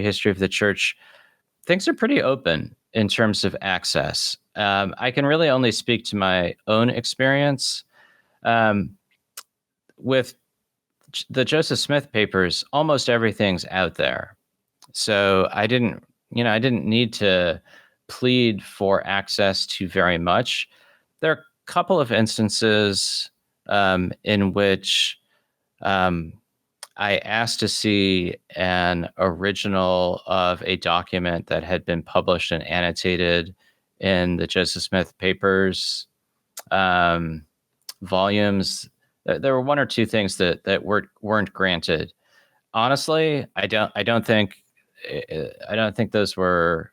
history of the church, things are pretty open in terms of access. I can really only speak to my own experience. With the Joseph Smith papers, almost everything's out there. So I didn't need to plead for access to very much. There are a couple of instances in which I asked to see an original of a document that had been published and annotated in the Joseph Smith papers volumes. There were one or two things that weren't granted. Honestly, I don't think those were,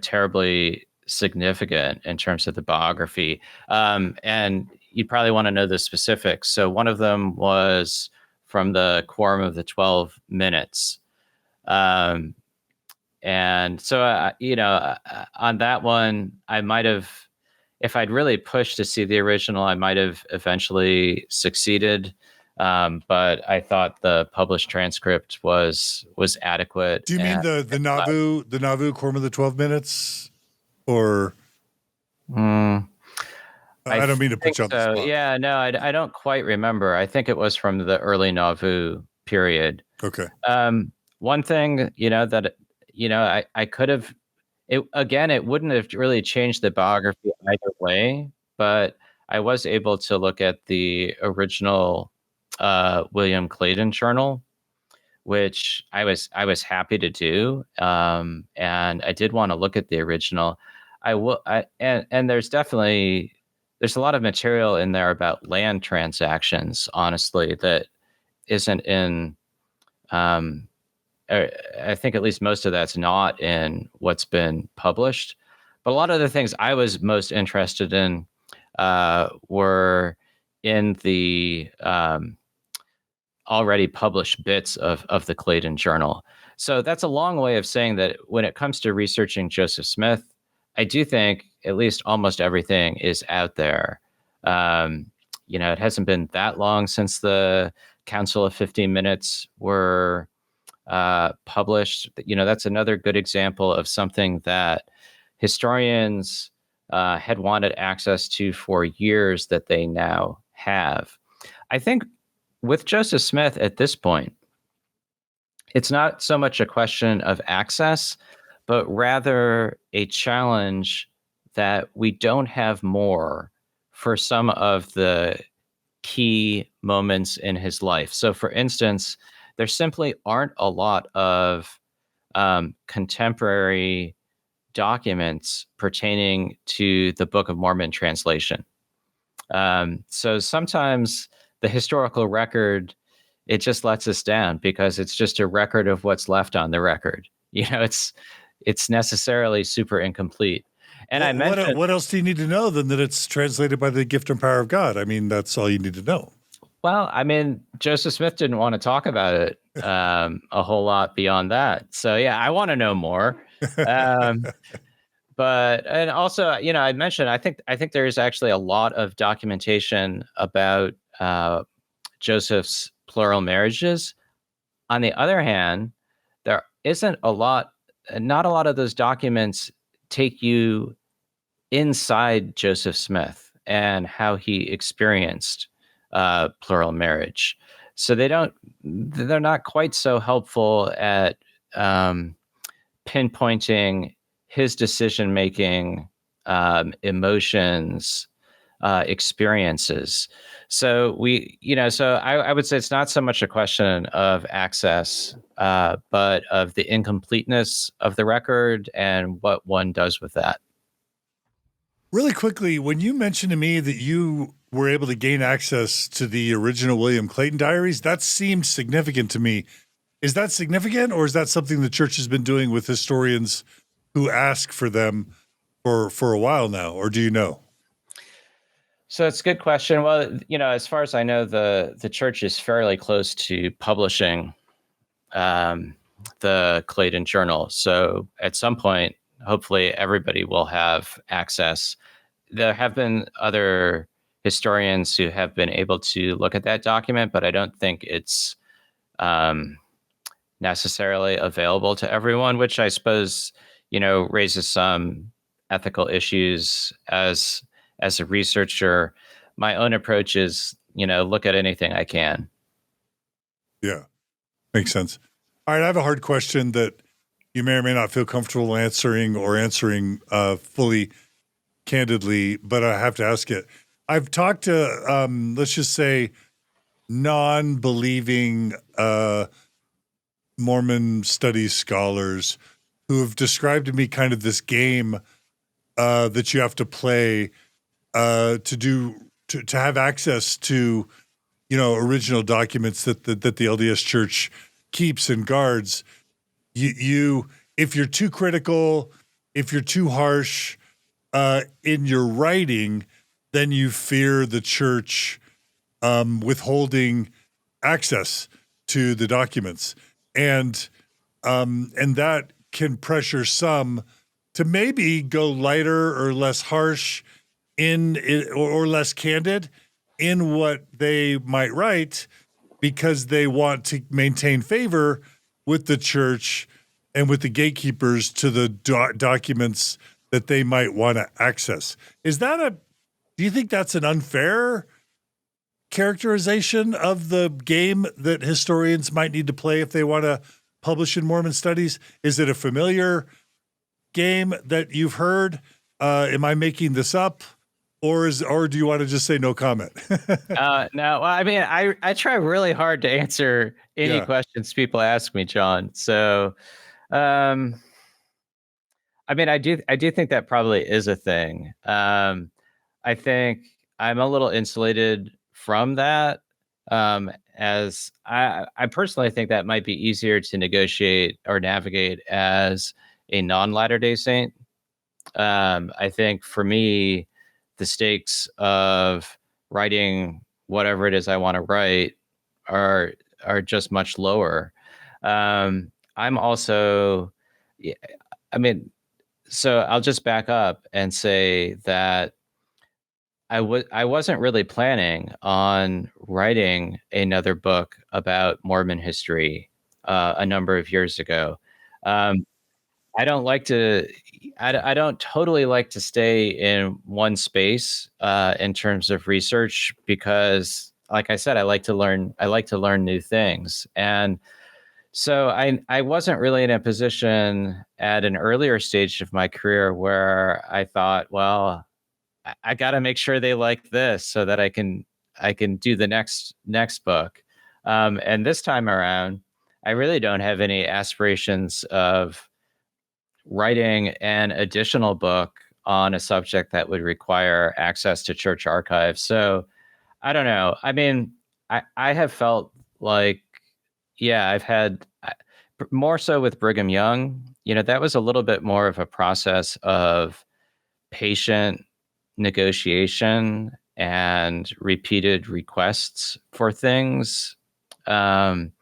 terribly significant in terms of the biography. And you probably want to know the specifics. So one of them was from the Quorum of the 12 Minutes. And so, on that one, I might have, if I'd really pushed to see the original, I might have eventually succeeded. But I thought the published transcript was adequate. Do you mean the Nauvoo Quorum of the 12 Minutes, or? I don't mean to put you on the spot. Yeah, no, I don't quite remember. I think it was from the early Nauvoo period. Okay. One thing, that, I could have, it wouldn't have really changed the biography either way, but I was able to look at the original William Clayton journal, which I was happy to do. And I did want to look at the original. And there's definitely there's a lot of material in there about land transactions, honestly, that isn't in, I think at least most of that's not in what's been published. But a lot of the things I was most interested in were in the already published bits of the Clayton Journal. So that's a long way of saying that when it comes to researching Joseph Smith, I do think at least almost everything is out there. It hasn't been that long since the Council of 15 Minutes were published. That's another good example of something that historians had wanted access to for years that they now have. I think with Joseph Smith at this point, it's not so much a question of access, but rather a challenge that we don't have more for some of the key moments in his life. So, for instance, there simply aren't a lot of contemporary documents pertaining to the Book of Mormon translation. So sometimes the historical record, it just lets us down because it's just a record of what's left on the record. It's necessarily super incomplete. And I mentioned, what else do you need to know than that it's translated by the gift and power of God? I mean, that's all you need to know. well, I mean, Joseph Smith didn't want to talk about it a whole lot beyond that. So yeah, I want to know more. Um, and also, I mentioned I think there is actually a lot of documentation about Joseph's plural marriages. On the other hand, there isn't a lot, not a lot of those documents take you inside Joseph Smith and how he experienced plural marriage. So they're not quite so helpful at pinpointing his decision making, emotions, experiences. So I would say it's not so much a question of access, but of the incompleteness of the record and what one does with that. Really quickly, when you mentioned to me that you were able to gain access to the original William Clayton diaries, that seemed significant to me. Is that significant, or is that something the church has been doing with historians who ask for them for a while now, or do you know? So it's a good question. Well, as far as I know, the church is fairly close to publishing the Clayton Journal. So at some point, hopefully, everybody will have access. There have been other historians who have been able to look at that document, but I don't think it's necessarily available to everyone, which I suppose, raises some ethical issues as a researcher. My own approach is, look at anything I can. Yeah, makes sense. All right, I have a hard question that you may or may not feel comfortable answering or answering fully candidly, but I have to ask it. I've talked to, let's just say, non-believing Mormon studies scholars who have described to me kind of this game that you have to play to have access to, original documents that the LDS Church keeps and guards. You if you're too critical, if you're too harsh in your writing, then you fear the church withholding access to the documents, and that can pressure some to maybe go lighter or less harsh in it, or less candid in what they might write, because they want to maintain favor with the church and with the gatekeepers to the documents that they might want to access. Do you think that's an unfair characterization of the game that historians might need to play if they want to publish in Mormon studies? Is it a familiar game that you've heard? Am I making this up? Or do you want to just say no comment? No, well, I mean, I try really hard to answer any questions people ask me, John. So, I mean, I do think that probably is a thing. I think I'm a little insulated from that. As I personally think that might be easier to negotiate or navigate as a non-Latter-day Saint. I think for me, the stakes of writing whatever it is I want to write are just much lower. I'm also, yeah, I mean, so I'll just back up and say that I wasn't really planning on writing another book about Mormon history a number of years ago. Um, I don't like to. I don't totally like to stay in one space in terms of research because, like I said, I like to learn. I like to learn new things, and so I wasn't really in a position at an earlier stage of my career where I thought, well, I got to make sure they like this so that I can do the next book. And this time around, I really don't have any aspirations of writing an additional book on a subject that would require access to church archives. So I don't know. I mean, I have felt like, yeah, I've had more so with Brigham Young. That was a little bit more of a process of patient negotiation and repeated requests for things. Um,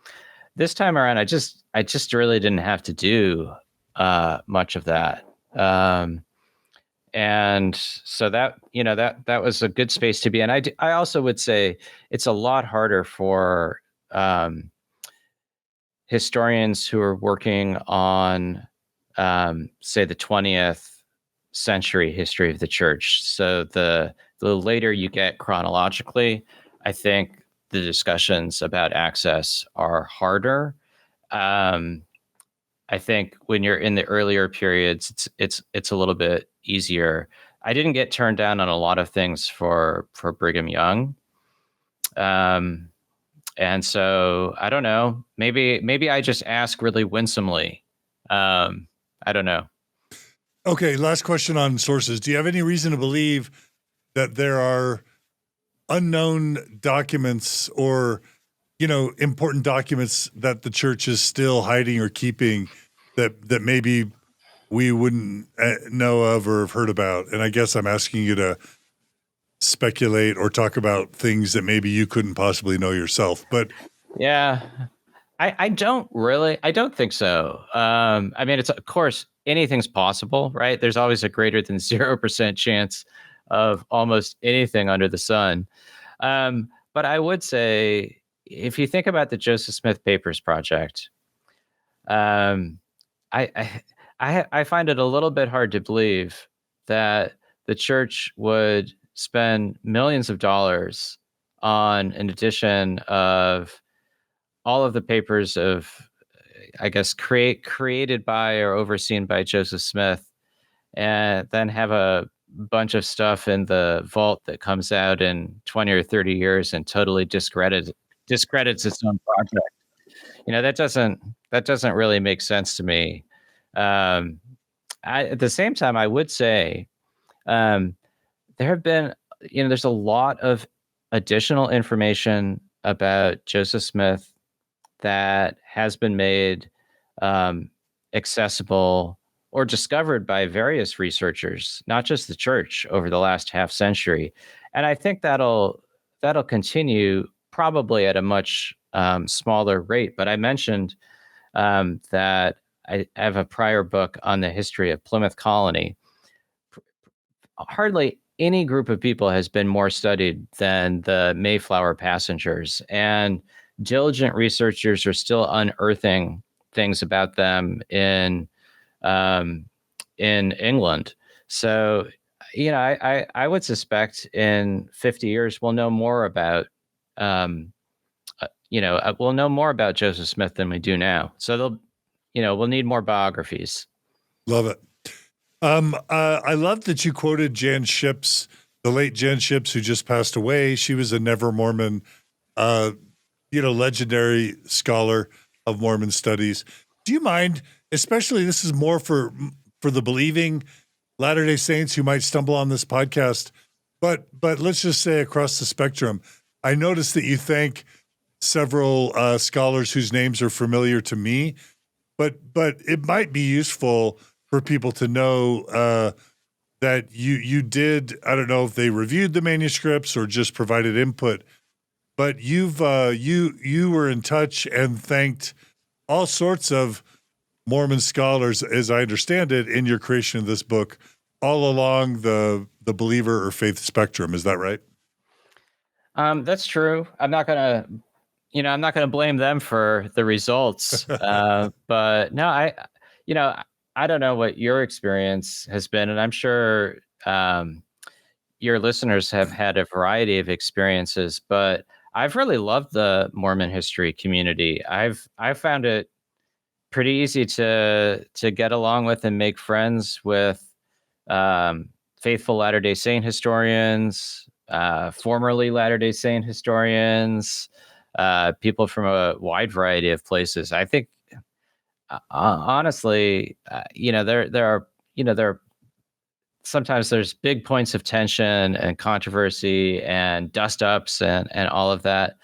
this time around, I just really didn't have to do much of that. And so that that was a good space to be in. I also would say it's a lot harder for historians who are working on say the 20th century history of the church. So the later you get chronologically, I think the discussions about access are harder. Um, I think when you're in the earlier periods, it's a little bit easier. I didn't get turned down on a lot of things for Brigham Young. And so I don't know. Maybe I just ask really winsomely. I don't know. Okay, last question on sources. Do you have any reason to believe that there are unknown documents or, important documents that the church is still hiding or keeping that maybe we wouldn't know of or have heard about? And I guess I'm asking you to speculate or talk about things that maybe you couldn't possibly know yourself. But yeah, I don't think so. I mean, it's of course anything's possible, right? There's always a greater than 0% chance of almost anything under the sun. But I would say, if you think about the Joseph Smith Papers Project, um, I find it a little bit hard to believe that the church would spend millions of dollars on an edition of all of the papers of, I guess, created by or overseen by Joseph Smith, and then have a bunch of stuff in the vault that comes out in 20 or 30 years and totally discredits its own project. That doesn't really make sense to me. Um, at the same time, I would say um, there have been, there's a lot of additional information about Joseph Smith that has been made accessible or discovered by various researchers, not just the church, over the last half century. And I think that'll continue, probably at a much smaller rate. But I mentioned that I have a prior book on the history of Plymouth Colony. Hardly any group of people has been more studied than the Mayflower passengers, and diligent researchers are still unearthing things about them in England. So, I would suspect in 50 years we'll know more about we'll know more about Joseph Smith than we do now. So we'll need more biographies. Love it. I love that you quoted Jan Ships, the late Jan Ships, who just passed away. She was a Never Mormon, legendary scholar of Mormon studies. Do you mind, especially this is more for the believing Latter-day Saints who might stumble on this podcast, But let's just say across the spectrum, I noticed that you thank several scholars whose names are familiar to me, but it might be useful for people to know that you did. I don't know if they reviewed the manuscripts or just provided input, but you've you were in touch and thanked all sorts of Mormon scholars, as I understand it, in your creation of this book, all along the believer or faith spectrum. Is that right? That's true. I'm not gonna blame them for the results. But no, I don't know what your experience has been, and I'm sure your listeners have had a variety of experiences. But I've really loved the Mormon history community. I've found it pretty easy to get along with and make friends with faithful Latter-day Saint historians, formerly Latter-day Saint historians, people from a wide variety of places. I think, honestly, there are sometimes there's big points of tension and controversy and dust ups and all of that.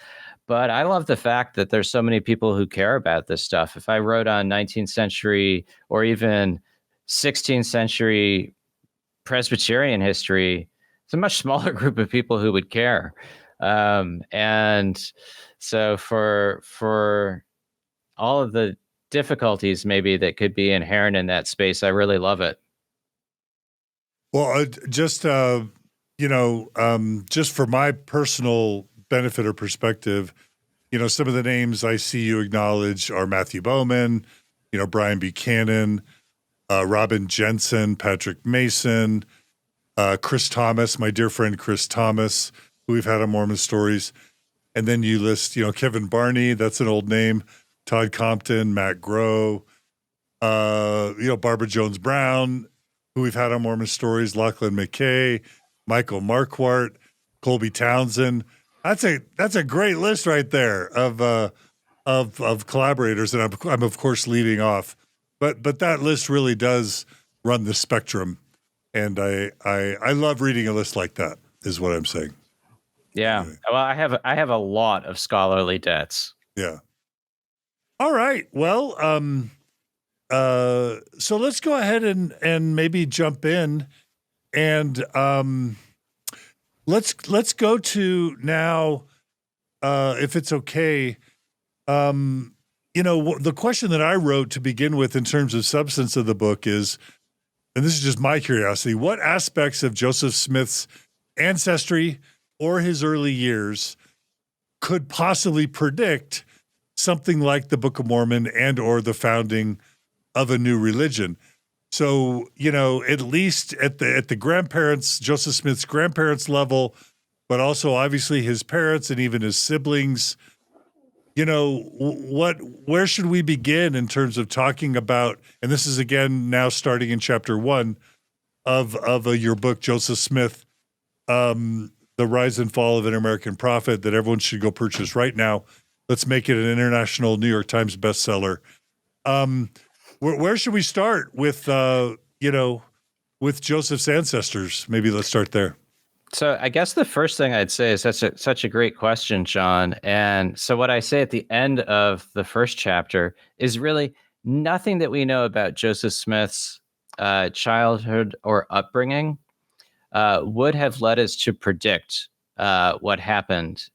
But I love the fact that there's so many people who care about this stuff. If I wrote on 19th century or even 16th century Presbyterian history, it's a much smaller group of people who would care. And so for all of the difficulties maybe that could be inherent in that space, I really love it. Well, just just for my personal benefit or perspective, some of the names I see you acknowledge are Matthew Bowman, Brian Buchanan, Robin Jensen, Patrick Mason, Chris Thomas, my dear friend Chris Thomas, who we've had on Mormon Stories. And then you list, Kevin Barney, that's an old name, Todd Compton, Matt Groh, Barbara Jones Brown, who we've had on Mormon Stories, Lachlan McKay, Michael Marquardt, Colby Townsend. That's a great list right there of collaborators, and I'm of course leading off, but that list really does run the spectrum, and I love reading a list like that. Is what I'm saying. Yeah. Anyway. Well, I have a lot of scholarly debts. Yeah. All right. Well, so let's go ahead and maybe jump in, and let's go to now, if it's okay. The question that I wrote to begin with in terms of substance of the book is, and this is just my curiosity, what aspects of Joseph Smith's ancestry or his early years could possibly predict something like the Book of Mormon and or the founding of a new religion? So, at least at the grandparents, Joseph Smith's grandparents level, but also obviously his parents and even his siblings, where should we begin in terms of talking about, and this is again now starting in chapter 1 of your book, Joseph Smith, The Rise and Fall of an American Prophet, that everyone should go purchase right now. Let's make it an international New York Times bestseller. Where should we start with, with Joseph's ancestors? Maybe let's start there. So I guess the first thing I'd say is that's such a great question, John. And so what I say at the end of the first chapter is really nothing that we know about Joseph Smith's childhood or upbringing would have led us to predict what happened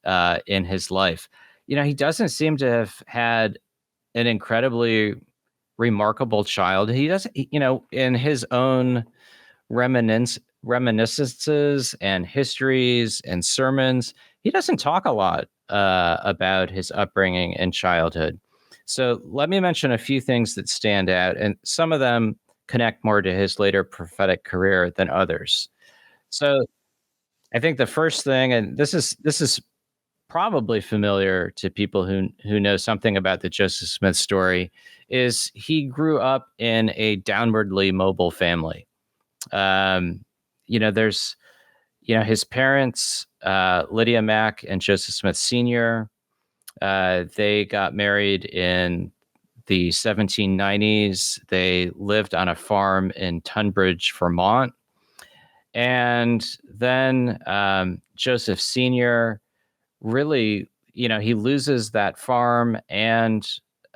in his life. He doesn't seem to have had an incredibly remarkable child. He doesn't, in his own reminiscences and histories and sermons, he doesn't talk a lot about his upbringing and childhood. So let me mention a few things that stand out, and some of them connect more to his later prophetic career than others. So I think the first thing, and this is probably familiar to people who know something about the Joseph Smith story, is he grew up in a downwardly mobile family. There's, his parents, Lydia Mack and Joseph Smith Sr., they got married in the 1790s. They lived on a farm in Tunbridge, Vermont. And then Joseph Sr. really, he loses that farm and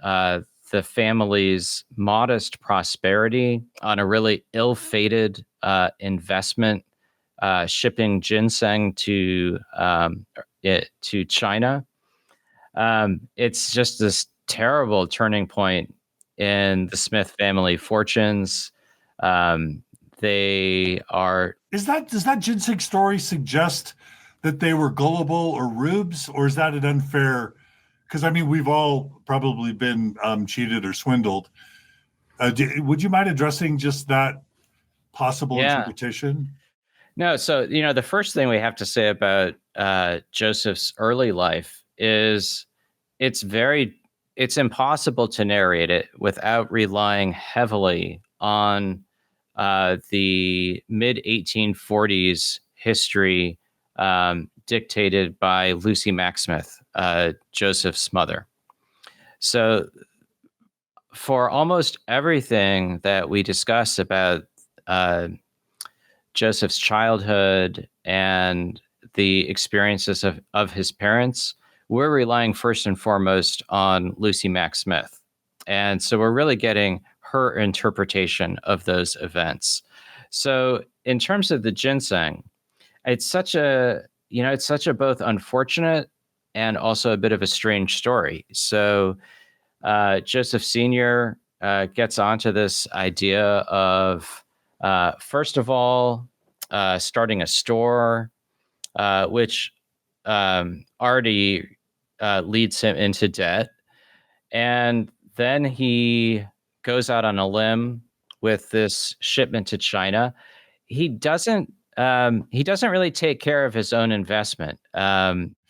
the family's modest prosperity on a really ill-fated investment, shipping ginseng to China. It's just this terrible turning point in the Smith family fortunes. They are. Does that ginseng story suggest that they were gullible or rubes, or is that an unfair? Because I mean, we've all probably been cheated or swindled. Would you mind addressing just that possible interpretation? No, so the first thing we have to say about Joseph's early life is it's impossible to narrate it without relying heavily on the mid 1840s history dictated by Lucy Mack Smith, Joseph's mother. So for almost everything that we discuss about Joseph's childhood and the experiences of his parents, we're relying first and foremost on Lucy Mack Smith. And so we're really getting her interpretation of those events. So in terms of the ginseng, it's such a both unfortunate and also a bit of a strange story. So Joseph Sr. Gets onto this idea of, first of all, starting a store, which already leads him into debt. And then he goes out on a limb with this shipment to China. He doesn't really take care of his own investment.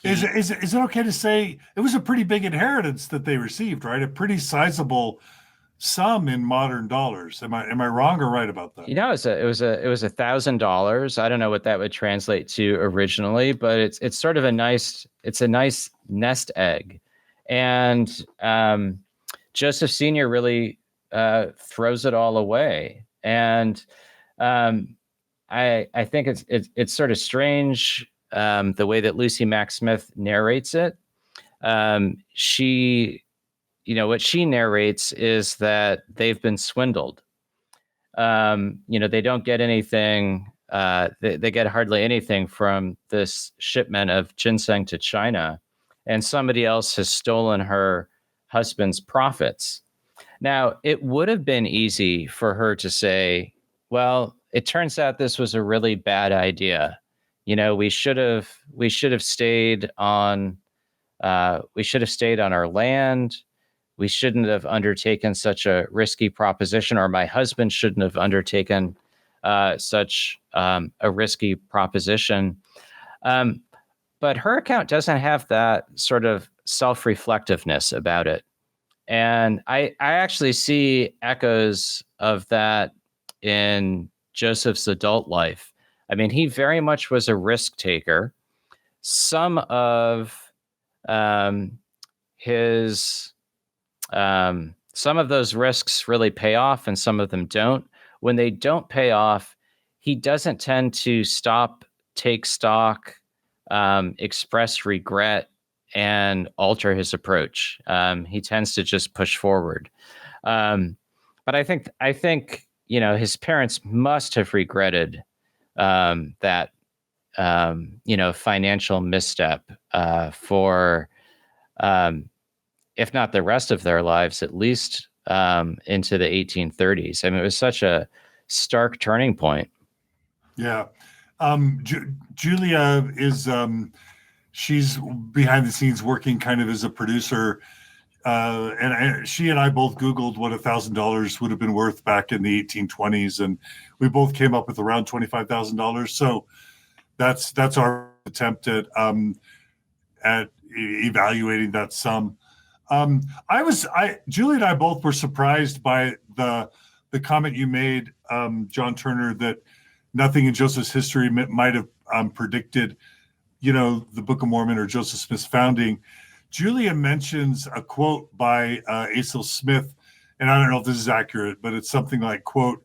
Is it okay to say it was a pretty big inheritance that they received, right? A pretty sizable sum in modern dollars. Am I wrong or right about that? It was $1,000. I don't know what that would translate to originally, but it's sort of a nice nest egg. And Joseph Sr. really throws it all away. And I think it's sort of strange the way that Lucy Mack Smith narrates it. What she narrates is that they've been swindled. They don't get anything. They get hardly anything from this shipment of ginseng to China, and somebody else has stolen her husband's profits. Now, it would have been easy for her to say, well, it turns out this was a really bad idea. We should have stayed on our land. We shouldn't have undertaken such a risky proposition, or my husband shouldn't have undertaken such a risky proposition. But her account doesn't have that sort of self-reflectiveness about it. And I actually see echoes of that in Joseph's adult life. I mean, he very much was a risk taker. Some of those risks really pay off and some of them don't. When they don't pay off, he doesn't tend to stop, take stock, express regret, and alter his approach. He tends to just push forward. But I think his parents must have regretted that financial misstep for if not the rest of their lives, at least into the 1830s. I mean, it was such a stark turning point. Yeah. Julia is, she's behind the scenes working kind of as a producer. She and I both Googled what $1,000 would have been worth back in the 1820s. And we both came up with around $25,000. So that's our attempt at evaluating that sum. Julie and I both were surprised by the comment you made, John Turner, that nothing in Joseph's history might have predicted, the Book of Mormon or Joseph Smith's founding. Julia mentions a quote by Asaph Smith, and I don't know if this is accurate, but it's something like, quote,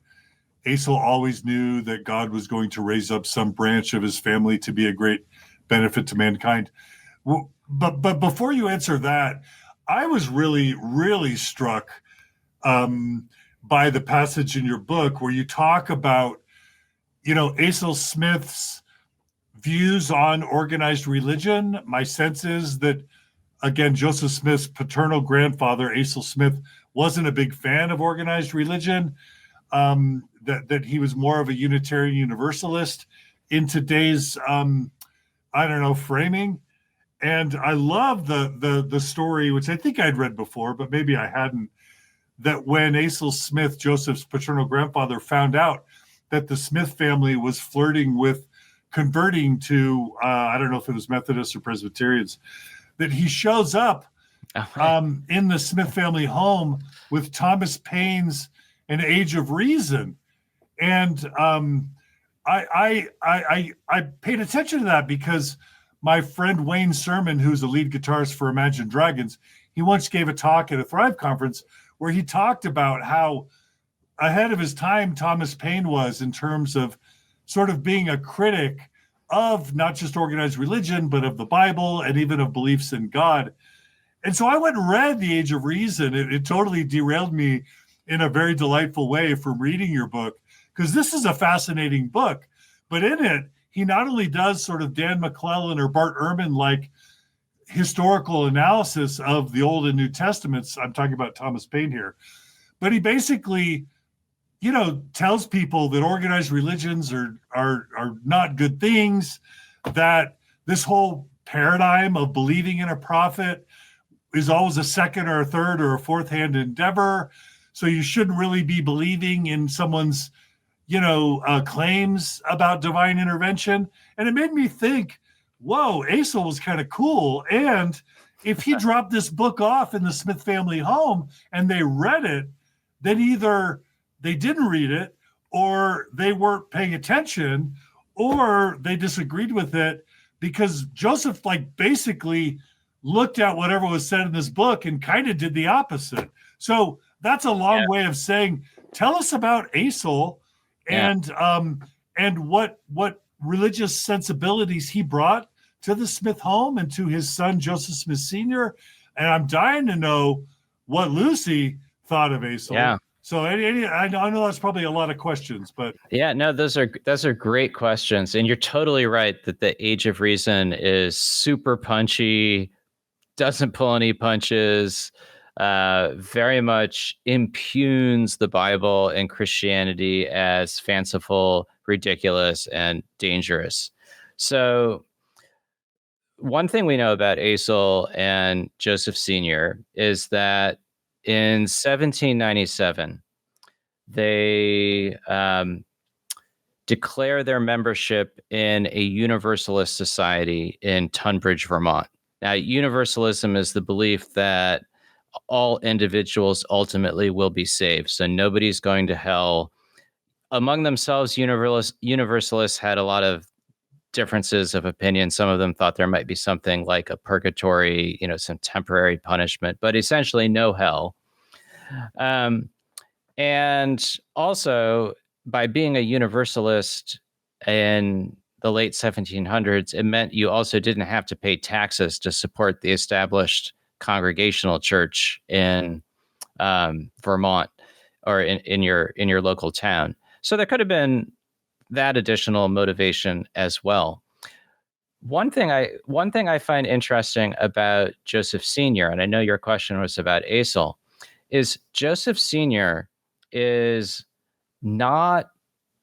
Asel always knew that God was going to raise up some branch of his family to be a great benefit to mankind. But before you answer that, I was really, really struck by the passage in your book where you talk about, Asel Smith's views on organized religion. My sense is that, again, Joseph Smith's paternal grandfather, Asel Smith, wasn't a big fan of organized religion, that he was more of a Unitarian Universalist in today's, framing. And I love the story, which I think I'd read before, but maybe I hadn't, that when Asel Smith, Joseph's paternal grandfather, found out that the Smith family was flirting with converting to, I don't know if it was Methodists or Presbyterians, that he shows up in the Smith family home with Thomas Paine's An Age of Reason. And I paid attention to that because my friend Wayne Sermon, who's the lead guitarist for Imagine Dragons, he once gave a talk at a Thrive conference where he talked about how ahead of his time Thomas Paine was in terms of sort of being a critic of not just organized religion, but of the Bible and even of beliefs in God. And so I went and read The Age of Reason. It totally derailed me in a very delightful way from reading your book, because this is a fascinating book. But in it, he not only does sort of Dan McClellan or Bart Ehrman like historical analysis of the Old and New Testaments. I'm talking about Thomas Paine here. But he basically, tells people that organized religions are not good things, that this whole paradigm of believing in a prophet is always a second or a third or a fourth hand endeavor. So you shouldn't really be believing in someone's, claims about divine intervention. And it made me think, whoa, Asel was kind of cool. And if he dropped this book off in the Smith family home and they read it, then either they didn't read it or they weren't paying attention or they disagreed with it, because Joseph basically looked at whatever was said in this book and kind of did the opposite. So that's a long way of saying, tell us about Asel and what religious sensibilities he brought to the Smith home and to his son, Joseph Smith Sr. And I'm dying to know what Lucy thought of Asel. Yeah. So I know that's probably a lot of questions, but those are great questions, and you're totally right that The Age of Reason is super punchy, doesn't pull any punches, very much impugns the Bible and Christianity as fanciful, ridiculous, and dangerous. So one thing we know about Asel and Joseph Sr. is that in 1797, they declare their membership in a Universalist society in Tunbridge, Vermont. Now, Universalism is the belief that all individuals ultimately will be saved. So nobody's going to hell. Among themselves, Universalists had a lot of differences of opinion. Some of them thought there might be something like a purgatory, some temporary punishment, but essentially no hell. And also, by being a Universalist in the late 1700s, it meant you also didn't have to pay taxes to support the established Congregational church in Vermont or in your local town. So there could have been that additional motivation as well. One thing I find interesting about Joseph Sr., and I know your question was about Asel, is Joseph Sr. is not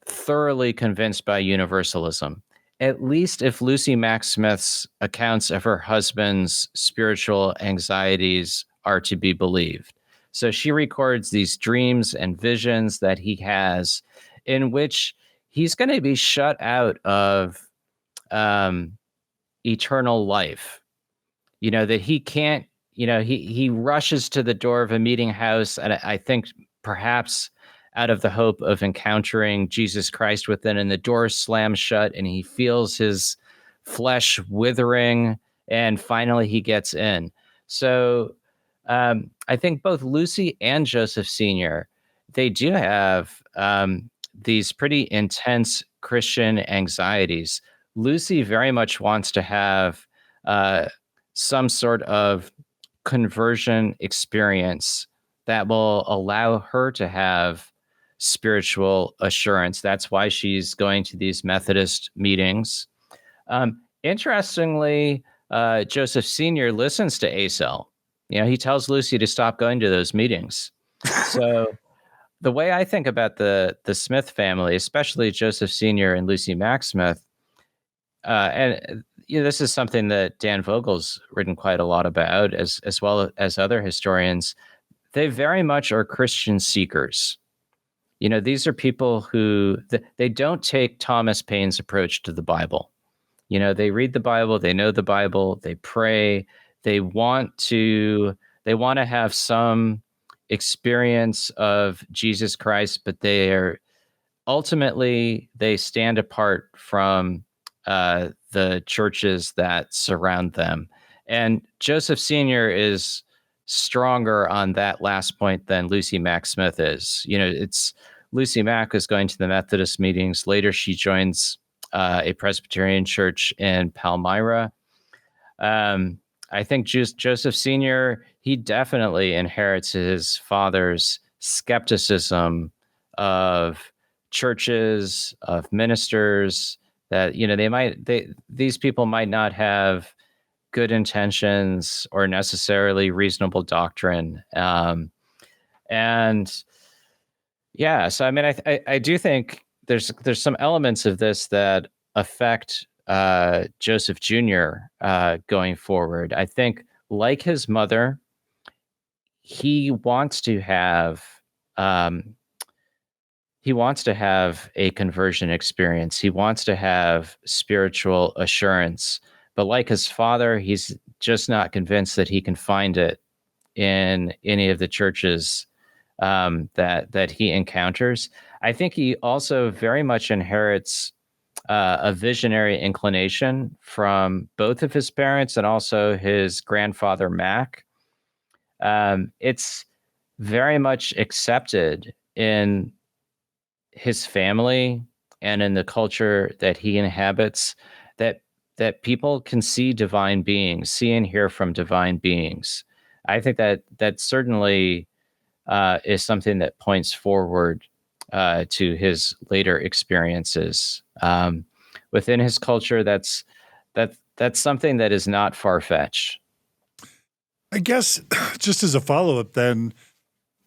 thoroughly convinced by universalism, at least if Lucy Mack Smith's accounts of her husband's spiritual anxieties are to be believed. So she records these dreams and visions that he has in which he's going to be shut out of eternal life. That he can't, he rushes to the door of a meeting house, and I think perhaps out of the hope of encountering Jesus Christ within, and the door slams shut and he feels his flesh withering, and finally he gets in. So I think both Lucy and Joseph Sr., they do have these pretty intense Christian anxieties. Lucy very much wants to have some sort of conversion experience that will allow her to have spiritual assurance. That's why she's going to these Methodist meetings. Interestingly, Joseph Sr. listens to Asel. He tells Lucy to stop going to those meetings. So the way I think about the Smith family, especially Joseph Sr. and Lucy Mack Smith, and this is something that Dan Vogel's written quite a lot about, as well as other historians. They very much are Christian seekers. These are people who they don't take Thomas Paine's approach to the Bible. They read the Bible, they know the Bible, they pray, they want to have some experience of Jesus Christ, but they stand apart from the churches that surround them. And Joseph Sr. is stronger on that last point than Lucy Mack Smith is. It's Lucy Mack is going to the Methodist meetings. Later, she joins a Presbyterian church in Palmyra. I think Joseph Sr., he definitely inherits his father's skepticism of churches, of ministers, that these people might not have good intentions or necessarily reasonable doctrine. And yeah, so I mean, I do think there's some elements of this that affect Joseph Jr. Going forward. I think, like his mother, he wants to have a conversion experience. He wants to have spiritual assurance. But like his father, he's just not convinced that he can find it in any of the churches that he encounters. I think he also very much inherits a visionary inclination from both of his parents and also his grandfather, Mack. It's very much accepted in his family and in the culture that he inhabits that people can see divine beings, see and hear from divine beings. I think that certainly is something that points forward to his later experiences. Within his culture, that's something that is not far-fetched. I guess just as a follow-up then,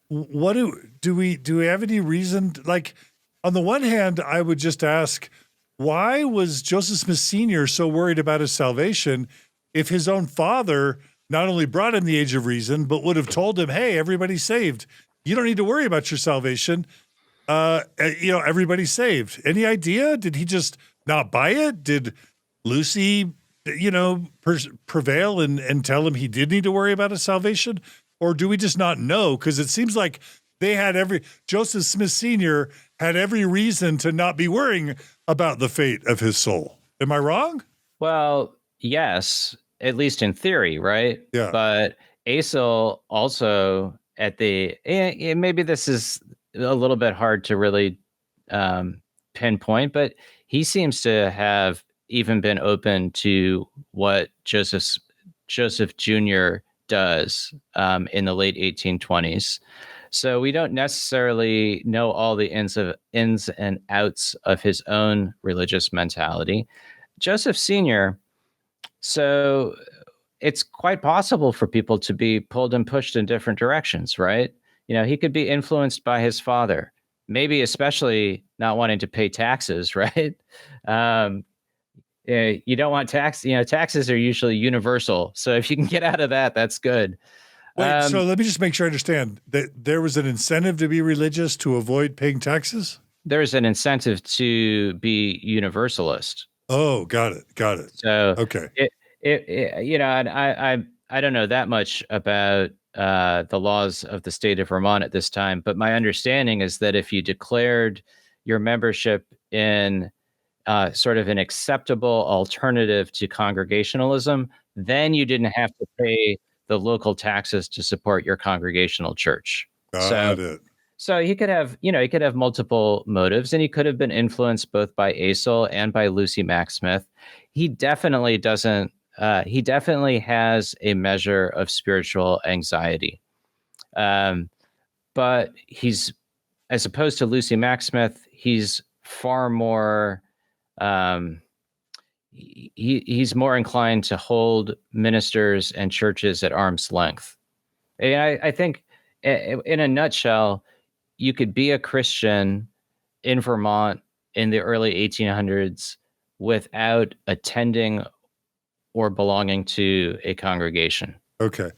what do we have any reason, like, on the one hand, I would just ask, why was Joseph Smith Sr. so worried about his salvation if his own father not only brought him the age of reason, but would have told him, hey, everybody's saved. You don't need to worry about your salvation. Everybody's saved. Any idea? Did he just not buy it? Did Lucy, prevail and tell him he did need to worry about his salvation? Or do we just not know? Because it seems like Joseph Smith Sr. had every reason to not be worrying about the fate of his soul. Am I wrong? Well, yes, at least in theory, right? Yeah. But Asel also maybe this is a little bit hard to really pinpoint, but he seems to have even been open to what Joseph Jr. does in the late 1820s. So we don't necessarily know all the ins and outs of his own religious mentality. Joseph Sr., so it's quite possible for people to be pulled and pushed in different directions, right? He could be influenced by his father, maybe especially not wanting to pay taxes, right? You don't want taxes are usually universal. So if you can get out of that, that's good. Wait, so let me just make sure I understand that there was an incentive to be religious to avoid paying taxes? There's an incentive to be universalist. Oh, got it. So okay. And I don't know that much about the laws of the state of Vermont at this time, but my understanding is that if you declared your membership in sort of an acceptable alternative to congregationalism, then you didn't have to pay the local taxes to support your congregational church. Got it. So he could have, he could have multiple motives, and he could have been influenced both by Asel and by Lucy Mack Smith. He definitely doesn't. He definitely has a measure of spiritual anxiety, but he's, as opposed to Lucy Mack Smith, he's far more. He's more inclined to hold ministers and churches at arm's length. And I think, in a nutshell, you could be a Christian in Vermont in the early 1800s without attending or belonging to a congregation. Okay.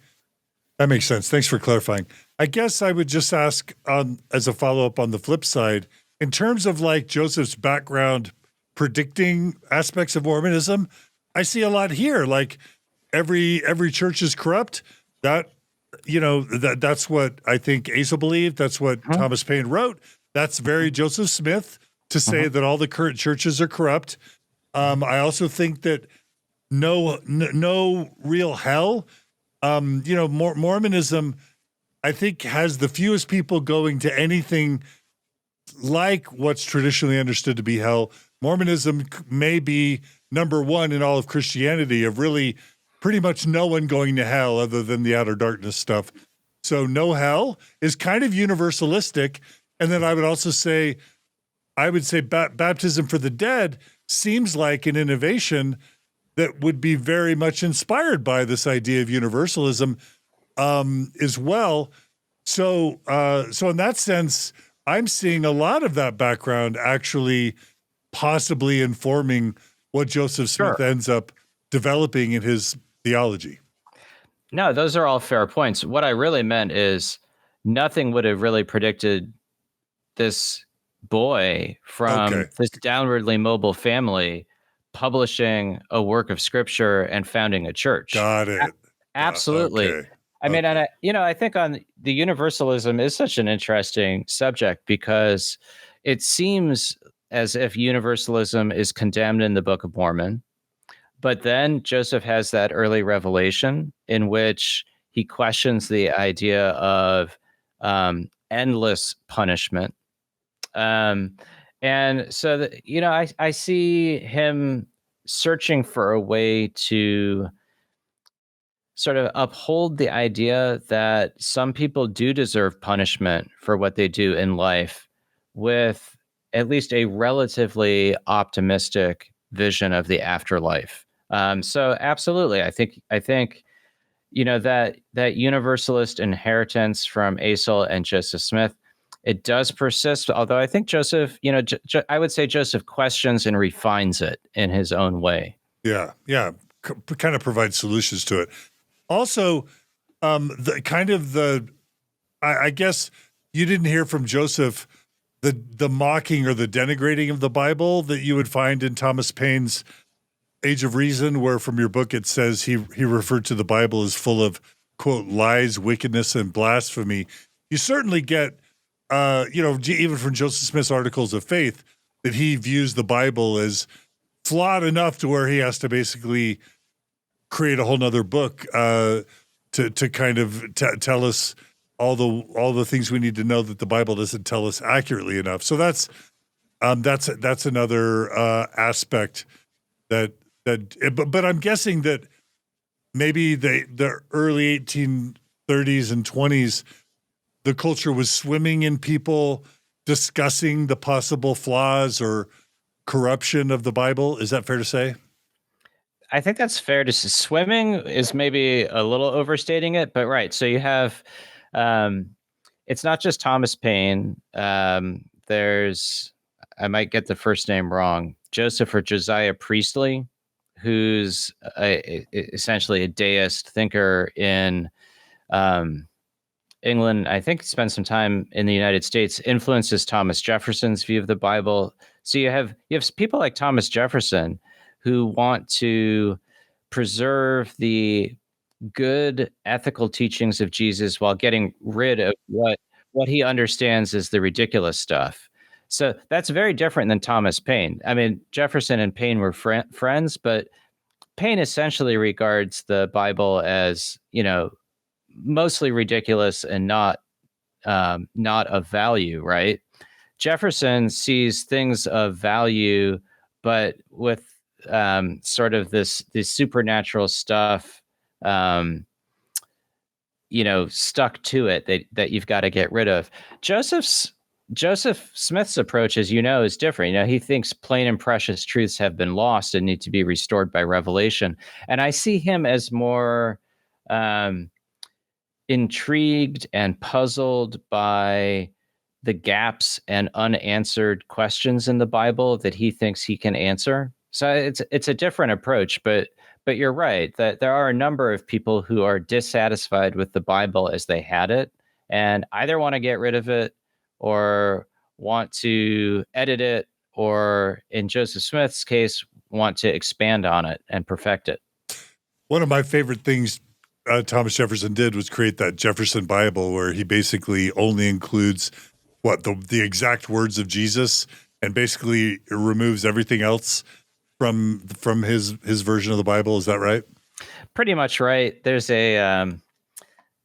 That makes sense. Thanks for clarifying. I guess I would just ask, as a follow-up on the flip side, in terms of like Joseph's background predicting aspects of Mormonism, I see a lot here. Like every church is corrupt. That's what I think Asa believed. That's what Thomas Paine wrote. That's very Joseph Smith to say that all the current churches are corrupt. I also think that no real hell. Mormonism, I think, has the fewest people going to anything like what's traditionally understood to be hell. Mormonism may be number one in all of Christianity of really pretty much no one going to hell other than the outer darkness stuff. So no hell is kind of universalistic. And then I would say baptism for the dead seems like an innovation that would be very much inspired by this idea of universalism as well. So in that sense, I'm seeing a lot of that background actually possibly informing what Joseph Smith ends up developing in his theology. No, those are all fair points. What I really meant is nothing would have really predicted this boy from this downwardly mobile family publishing a work of scripture and founding a church. Got it. Absolutely. Okay. I mean, and I think on the universalism is such an interesting subject because it seems as if universalism is condemned in the Book of Mormon, but then Joseph has that early revelation in which he questions the idea of endless punishment. And so, I see him searching for a way to sort of uphold the idea that some people do deserve punishment for what they do in life with at least a relatively optimistic vision of the afterlife. So absolutely, I think that universalist inheritance from Asel and Joseph Smith, it does persist. Although I think Joseph, I would say Joseph questions and refines it in his own way. Yeah, kind of provides solutions to it. Also, I guess you didn't hear from Joseph the mocking or the denigrating of the Bible that you would find in Thomas Paine's Age of Reason, where from your book it says he referred to the Bible as full of, quote, lies, wickedness, and blasphemy. You certainly get, even from Joseph Smith's Articles of Faith, that he views the Bible as flawed enough to where he has to basically create a whole nother book to kind of tell us all the things we need to know that the Bible doesn't tell us accurately enough. So that's another aspect but I'm guessing that maybe the early 1830s and 20s, the culture was swimming in people discussing the possible flaws or corruption of the Bible. Is that fair to say? I think that's fair to say. Swimming is maybe a little overstating it, but right. So you have, it's not just Thomas Paine. There's, I might get the first name wrong, Joseph or Josiah Priestley, who's essentially a deist thinker in England. I think spent some time in the United States, influences Thomas Jefferson's view of the Bible. So you have people like Thomas Jefferson who want to preserve the good ethical teachings of Jesus while getting rid of what he understands as the ridiculous stuff. So that's very different than Thomas Paine. I mean, Jefferson and Paine were friends, but Paine essentially regards the Bible as, mostly ridiculous and not not of value, right? Jefferson sees things of value, but with sort of this supernatural stuff, stuck to it that you've got to get rid of. Joseph Smith's approach, as you know, is different. He thinks plain and precious truths have been lost and need to be restored by revelation. And I see him as more intrigued and puzzled by the gaps and unanswered questions in the Bible that he thinks he can answer. So it's a different approach, but you're right that there are a number of people who are dissatisfied with the Bible as they had it and either want to get rid of it or want to edit it, or in Joseph Smith's case, want to expand on it and perfect it. One of my favorite things Thomas Jefferson did was create that Jefferson Bible, where he basically only includes the exact words of Jesus and basically removes everything else from his version of the Bible. Is that right? Pretty much right. There's a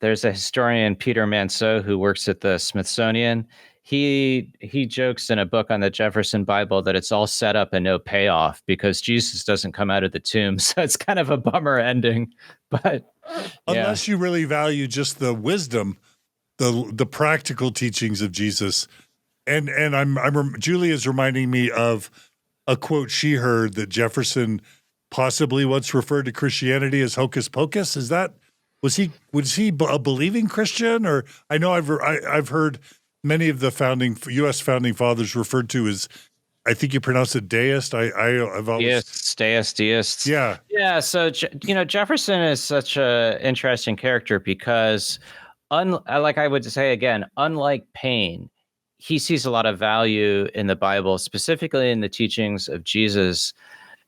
historian, Peter Manseau, who works at the Smithsonian. He jokes in a book on the Jefferson Bible that it's all set up and no payoff because Jesus doesn't come out of the tomb. So it's kind of a bummer ending. But unless you really value just the wisdom, the practical teachings of Jesus, and Julie is reminding me of a quote she heard that Jefferson possibly once referred to Christianity as hocus pocus. Was he a believing Christian? Or I know I've heard many of the U.S. founding fathers referred to as, I think you pronounce it deist. I've always deists. Yeah. Yeah. So Jefferson is such a interesting character because, like I would say again, unlike Paine, he sees a lot of value in the Bible, specifically in the teachings of Jesus,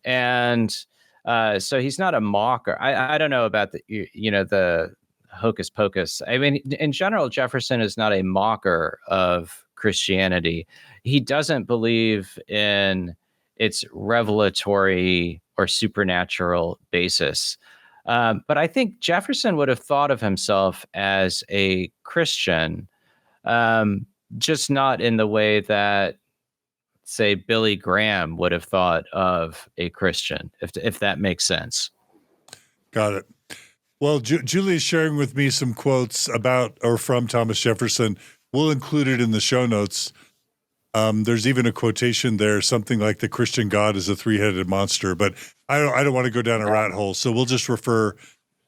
and so he's not a mocker. I don't know about the hocus pocus. I mean, in general, Jefferson is not a mocker of Christianity. He doesn't believe in its revelatory or supernatural basis. But I think Jefferson would have thought of himself as a Christian, just not in the way that, say, Billy Graham would have thought of a Christian, if that makes sense. Got it. Well, Julie is sharing with me some quotes about or from Thomas Jefferson. We'll include it in the show notes. There's even a quotation there, something like the Christian God is a three-headed monster, but I don't want to go down a rat hole. So we'll just refer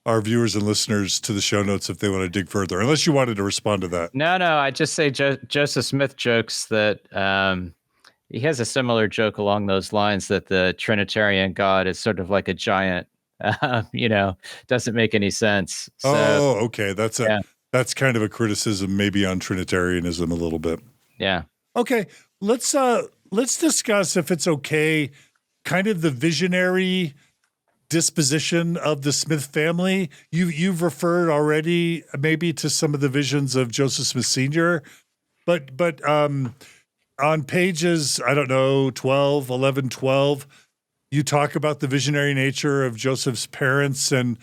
our viewers and listeners to the show notes if they want to dig further, unless you wanted to respond to that. No, I just say Joseph Smith jokes that he has a similar joke along those lines that the Trinitarian God is sort of like a giant, doesn't make any sense. So, okay. That's kind of a criticism maybe on Trinitarianism a little bit. Yeah. Okay. Let's discuss, if it's okay, kind of the visionary disposition of the Smith family. You've referred already maybe to some of the visions of Joseph Smith Sr., but on pages, 11, 12, you talk about the visionary nature of Joseph's parents, and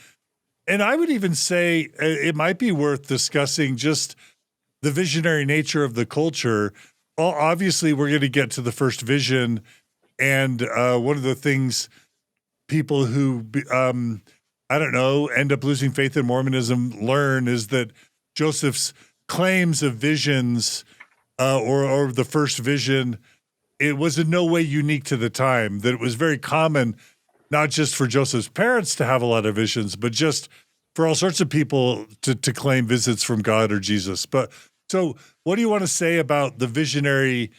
I would even say it might be worth discussing just the visionary nature of the culture. Obviously, we're going to get to the first vision, and one of the things people who, end up losing faith in Mormonism learn is that Joseph's claims of visions or the first vision, it was in no way unique to the time, that it was very common, not just for Joseph's parents to have a lot of visions, but just for all sorts of people to claim visits from God or Jesus. But so what do you want to say about the visionary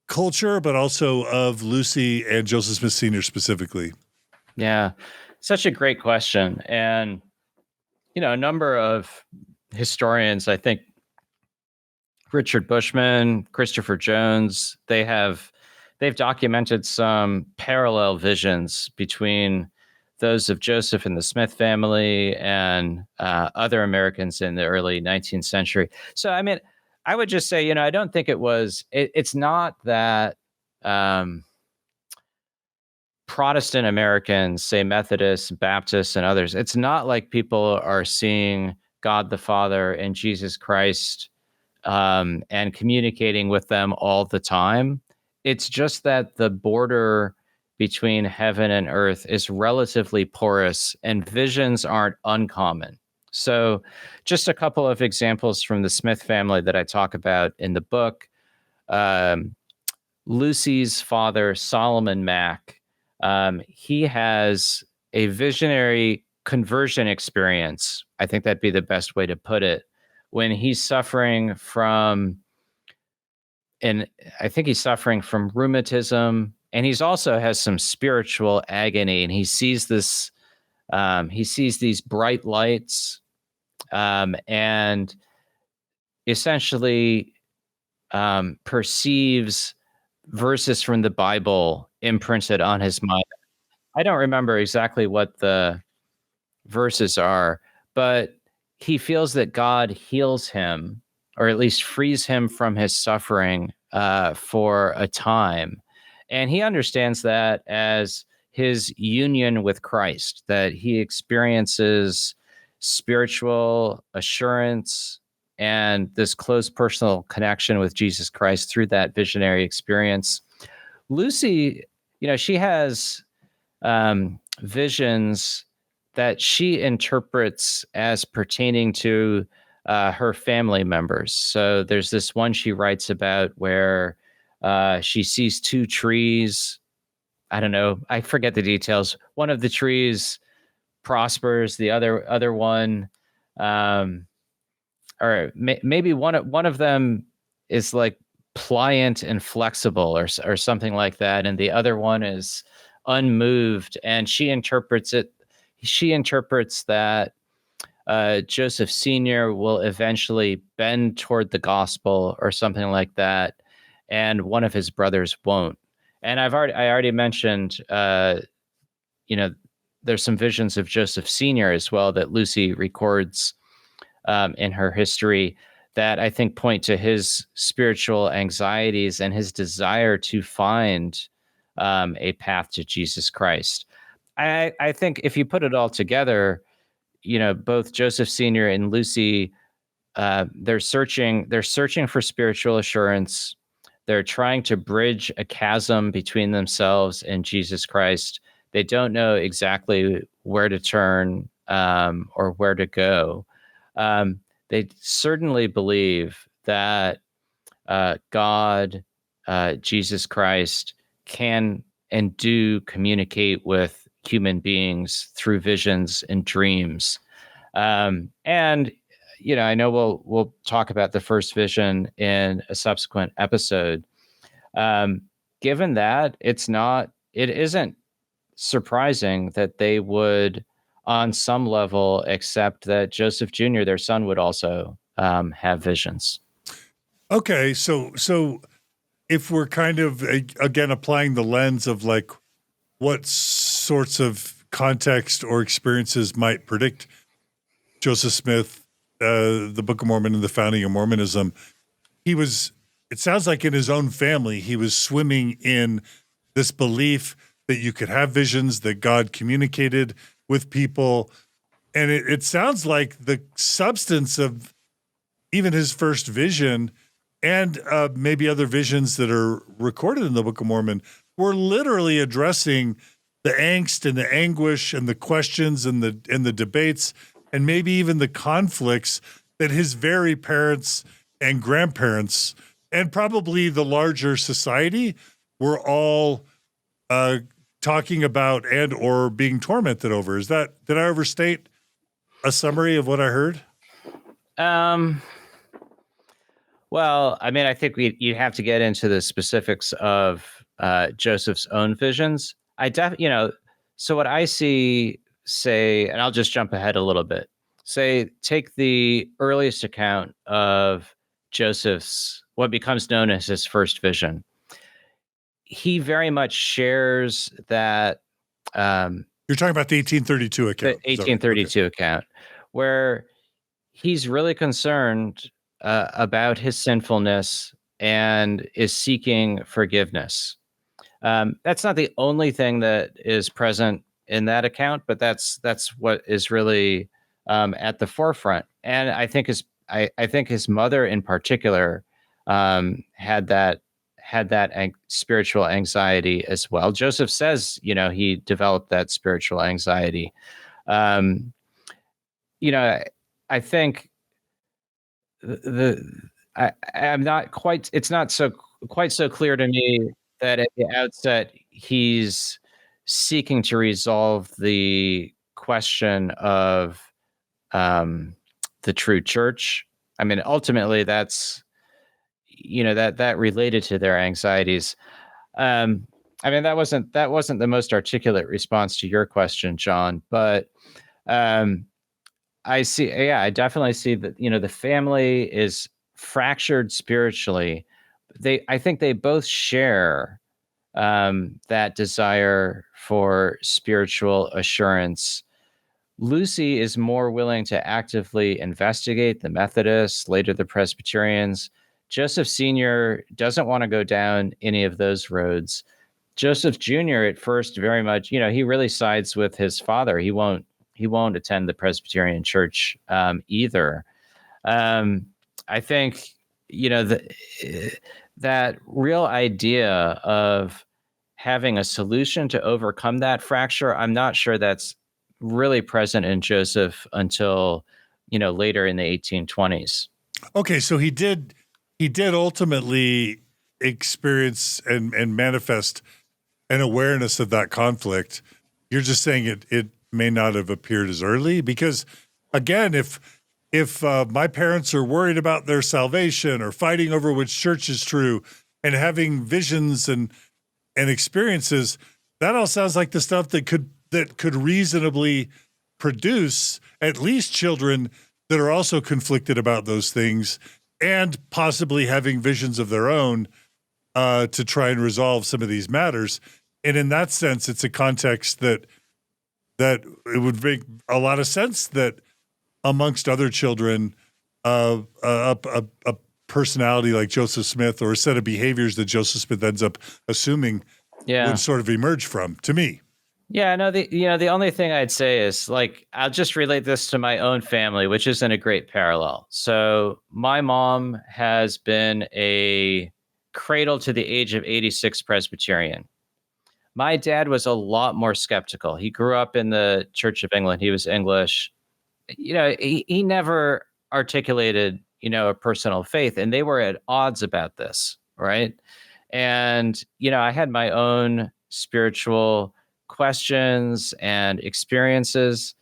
culture, but also of Lucy and Joseph Smith Sr. specifically? Yeah, such a great question. And, a number of historians, I think, Richard Bushman, Christopher Jones, they've documented some parallel visions between those of Joseph and the Smith family and other Americans in the early 19th century. So, I mean, I would just say, I don't think it's not that Protestant Americans, say Methodists, Baptists, and others, it's not like people are seeing God the Father and Jesus Christ and communicating with them all the time. It's just that the border between heaven and earth is relatively porous, and visions aren't uncommon. So, just a couple of examples from the Smith family that I talk about in the book. Um, Lucy's father, Solomon Mack, he has a visionary conversion experience. I think that'd be the best way to put it. When he's suffering from, and I think he's suffering from rheumatism, and he's also has some spiritual agony, and he sees this, he sees these bright lights, and essentially perceives verses from the Bible imprinted on his mind. I don't remember exactly what the verses are, but he feels that God heals him, or at least frees him from his suffering for a time. And he understands that as his union with Christ, that he experiences spiritual assurance and this close personal connection with Jesus Christ through that visionary experience. Lucy, she has visions that she interprets as pertaining to her family members. So there's this one she writes about where she sees two trees. I don't know. I forget the details. One of the trees prospers. The other one, or maybe one of them is like pliant and flexible, or something like that, and the other one is unmoved. And she interprets that Joseph Sr. will eventually bend toward the gospel or something like that, and one of his brothers won't. And I already mentioned, there's some visions of Joseph Sr. as well that Lucy records in her history that I think point to his spiritual anxieties and his desire to find a path to Jesus Christ. I think if you put it all together, both Joseph Sr. and Lucy, they're searching for spiritual assurance. They're trying to bridge a chasm between themselves and Jesus Christ. They don't know exactly where to turn or where to go. They certainly believe that God, Jesus Christ, can and do communicate with human beings through visions and dreams. And I know we'll talk about the first vision in a subsequent episode. Given that, it isn't surprising that they would, on some level, accept that Joseph Jr., their son, would also have visions. Okay, so if we're kind of again applying the lens of like what sorts of context or experiences might predict Joseph Smith, the Book of Mormon and the founding of Mormonism, it sounds like in his own family, he was swimming in this belief that you could have visions, that God communicated with people. And it sounds like the substance of even his first vision and maybe other visions that are recorded in the Book of Mormon were literally addressing the angst and the anguish and the questions and the debates and maybe even the conflicts that his very parents and grandparents and probably the larger society were all talking about and or being tormented over. Did I overstate a summary of what I heard? Well, I mean, I think you'd have to get into the specifics of Joseph's own visions. So what I see, say, and I'll just jump ahead a little bit. Say, take the earliest account of Joseph's, what becomes known as his first vision. He very much shares that. You're talking about the 1832 account. The 1832 account, where he's really concerned about his sinfulness and is seeking forgiveness. That's not the only thing that is present in that account, but that's what is really at the forefront. And I think I think his mother in particular had that spiritual anxiety as well. Joseph says, he developed that spiritual anxiety. Um, I think I'm not quite. It's not quite so clear to me that at the outset he's seeking to resolve the question of the true church. I mean, ultimately, that's that related to their anxieties. I mean, that wasn't the most articulate response to your question, John, but I see. Yeah, I definitely see that. The family is fractured spiritually. I think they both share that desire for spiritual assurance. Lucy is more willing to actively investigate the Methodists, later the Presbyterians. Joseph Sr. doesn't want to go down any of those roads. Joseph Jr. at first very much, he really sides with his father. He won't attend the Presbyterian Church either. I think, that real idea of having a solution to overcome that fracture, I'm not sure that's really present in Joseph until, later in the 1820s. Okay, so he did ultimately experience and manifest an awareness of that conflict. You're just saying it may not have appeared as early because, again, if my parents are worried about their salvation or fighting over which church is true and having visions and experiences, that all sounds like the stuff that could reasonably produce at least children that are also conflicted about those things and possibly having visions of their own to try and resolve some of these matters. And in that sense, it's a context that it would make a lot of sense that amongst other children, a personality like Joseph Smith or a set of behaviors that Joseph Smith ends up assuming would sort of emerge from, to me. Yeah, no, the only thing I'd say is, like, I'll just relate this to my own family, which isn't a great parallel. So my mom has been a cradle to the age of 86 Presbyterian. My dad was a lot more skeptical. He grew up in the Church of England. He was English. He never articulated, a personal faith, and they were at odds about this, right? And, I had my own spiritual questions and experiences.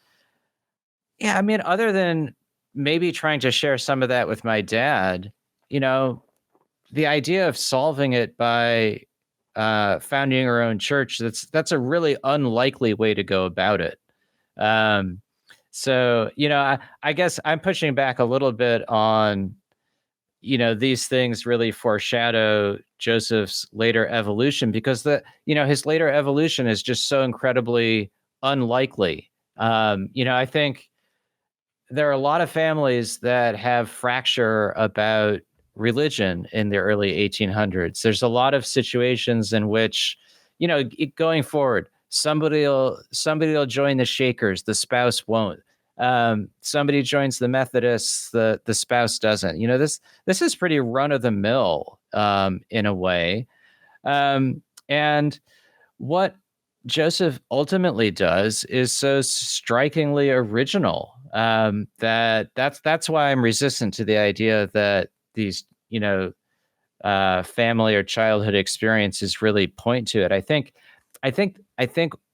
Yeah, I mean, other than maybe trying to share some of that with my dad, the idea of solving it by founding our own church, that's a really unlikely way to go about it. So, I guess I'm pushing back a little bit on, these things really foreshadow Joseph's later evolution because his later evolution is just so incredibly unlikely. I think there are a lot of families that have fracture about religion in the early 1800s. There's a lot of situations in which, going forward, somebody will join the Shakers, the spouse won't. Somebody joins the Methodists, the spouse doesn't. This is pretty run of the mill in a way. And what Joseph ultimately does is so strikingly original that's why I'm resistant to the idea that these family or childhood experiences really point to it. I think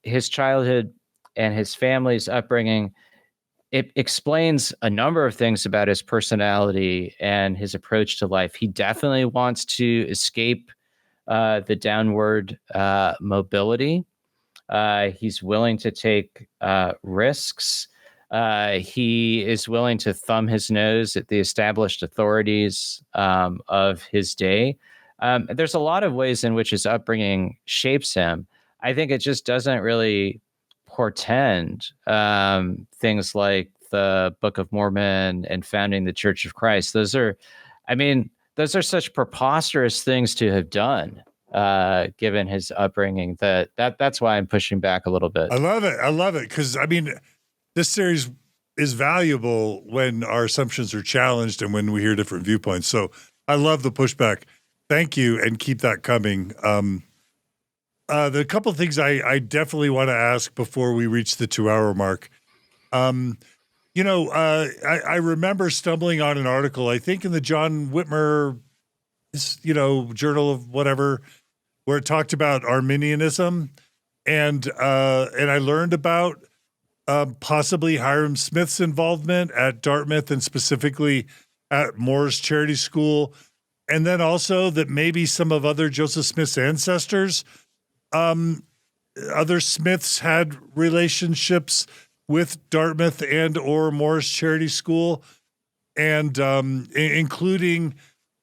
his childhood and his family's upbringing, it explains a number of things about his personality and his approach to life. He definitely wants to escape the downward mobility. He's willing to take risks. He is willing to thumb his nose at the established authorities of his day. There's a lot of ways in which his upbringing shapes him. I think it just doesn't really portend things like the Book of Mormon and founding the Church of Christ. Those are such preposterous things to have done, given his upbringing. That's why I'm pushing back a little bit. I love it because this series is valuable when our assumptions are challenged and when we hear different viewpoints. So I love the pushback. Thank you, and keep that coming. The couple of things I definitely want to ask before we reach the 2-hour mark. I remember stumbling on an article, I think in the John Whitmer, journal of whatever, where it talked about Arminianism, and I learned about possibly Hiram Smith's involvement at Dartmouth and specifically at Moore's Charity School, and then also that maybe some of other Joseph Smith's ancestors, other Smiths had relationships with Dartmouth and or Moore's Charity School, and including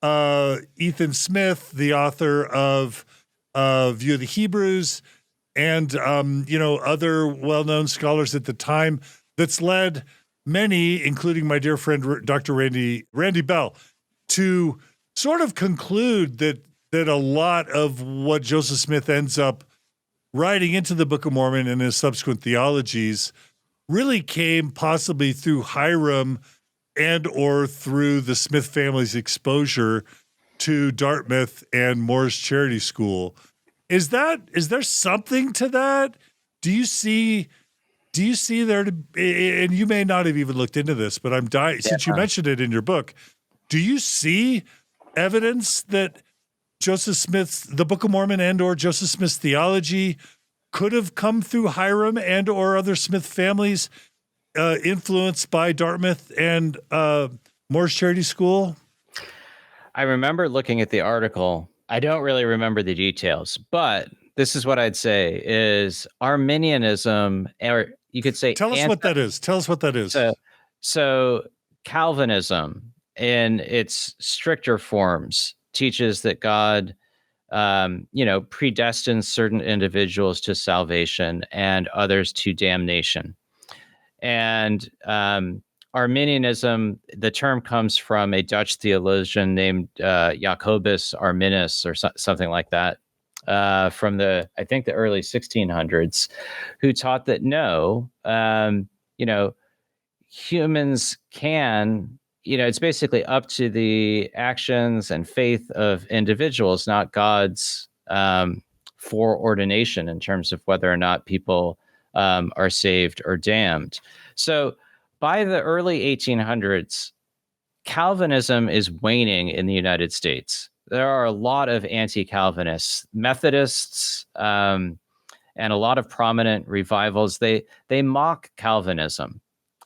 Ethan Smith, the author of View of the Hebrews, and other well-known scholars at the time. That's led many, including my dear friend Dr. Randy Bell, to sort of conclude that a lot of what Joseph Smith ends up writing into the Book of Mormon and his subsequent theologies really came possibly through Hiram and or through the Smith family's exposure to Dartmouth and Moore's Charity School. Is there something to that? Do you see there to, and you may not have even looked into this, but I'm dying since you mentioned it in your book. Do you see evidence that the Book of Mormon and or Joseph Smith's theology could have come through Hiram and or other Smith families, influenced by Dartmouth and Moore's Charity School? I remember looking at the article. I don't really remember the details, but this is what I'd say is Arminianism, or you could say... Tell us what that is. So Calvinism, in its stricter forms, teaches that God, predestines certain individuals to salvation and others to damnation. And Arminianism, the term comes from a Dutch theologian named Jacobus Arminius or something like that, from the early 1600s, who taught that no, humans can, it's basically up to the actions and faith of individuals, not God's foreordination in terms of whether or not people are saved or damned. So by the early 1800s, Calvinism is waning in the United States. There are a lot of anti-Calvinists, Methodists, and a lot of prominent revivals. They mock Calvinism.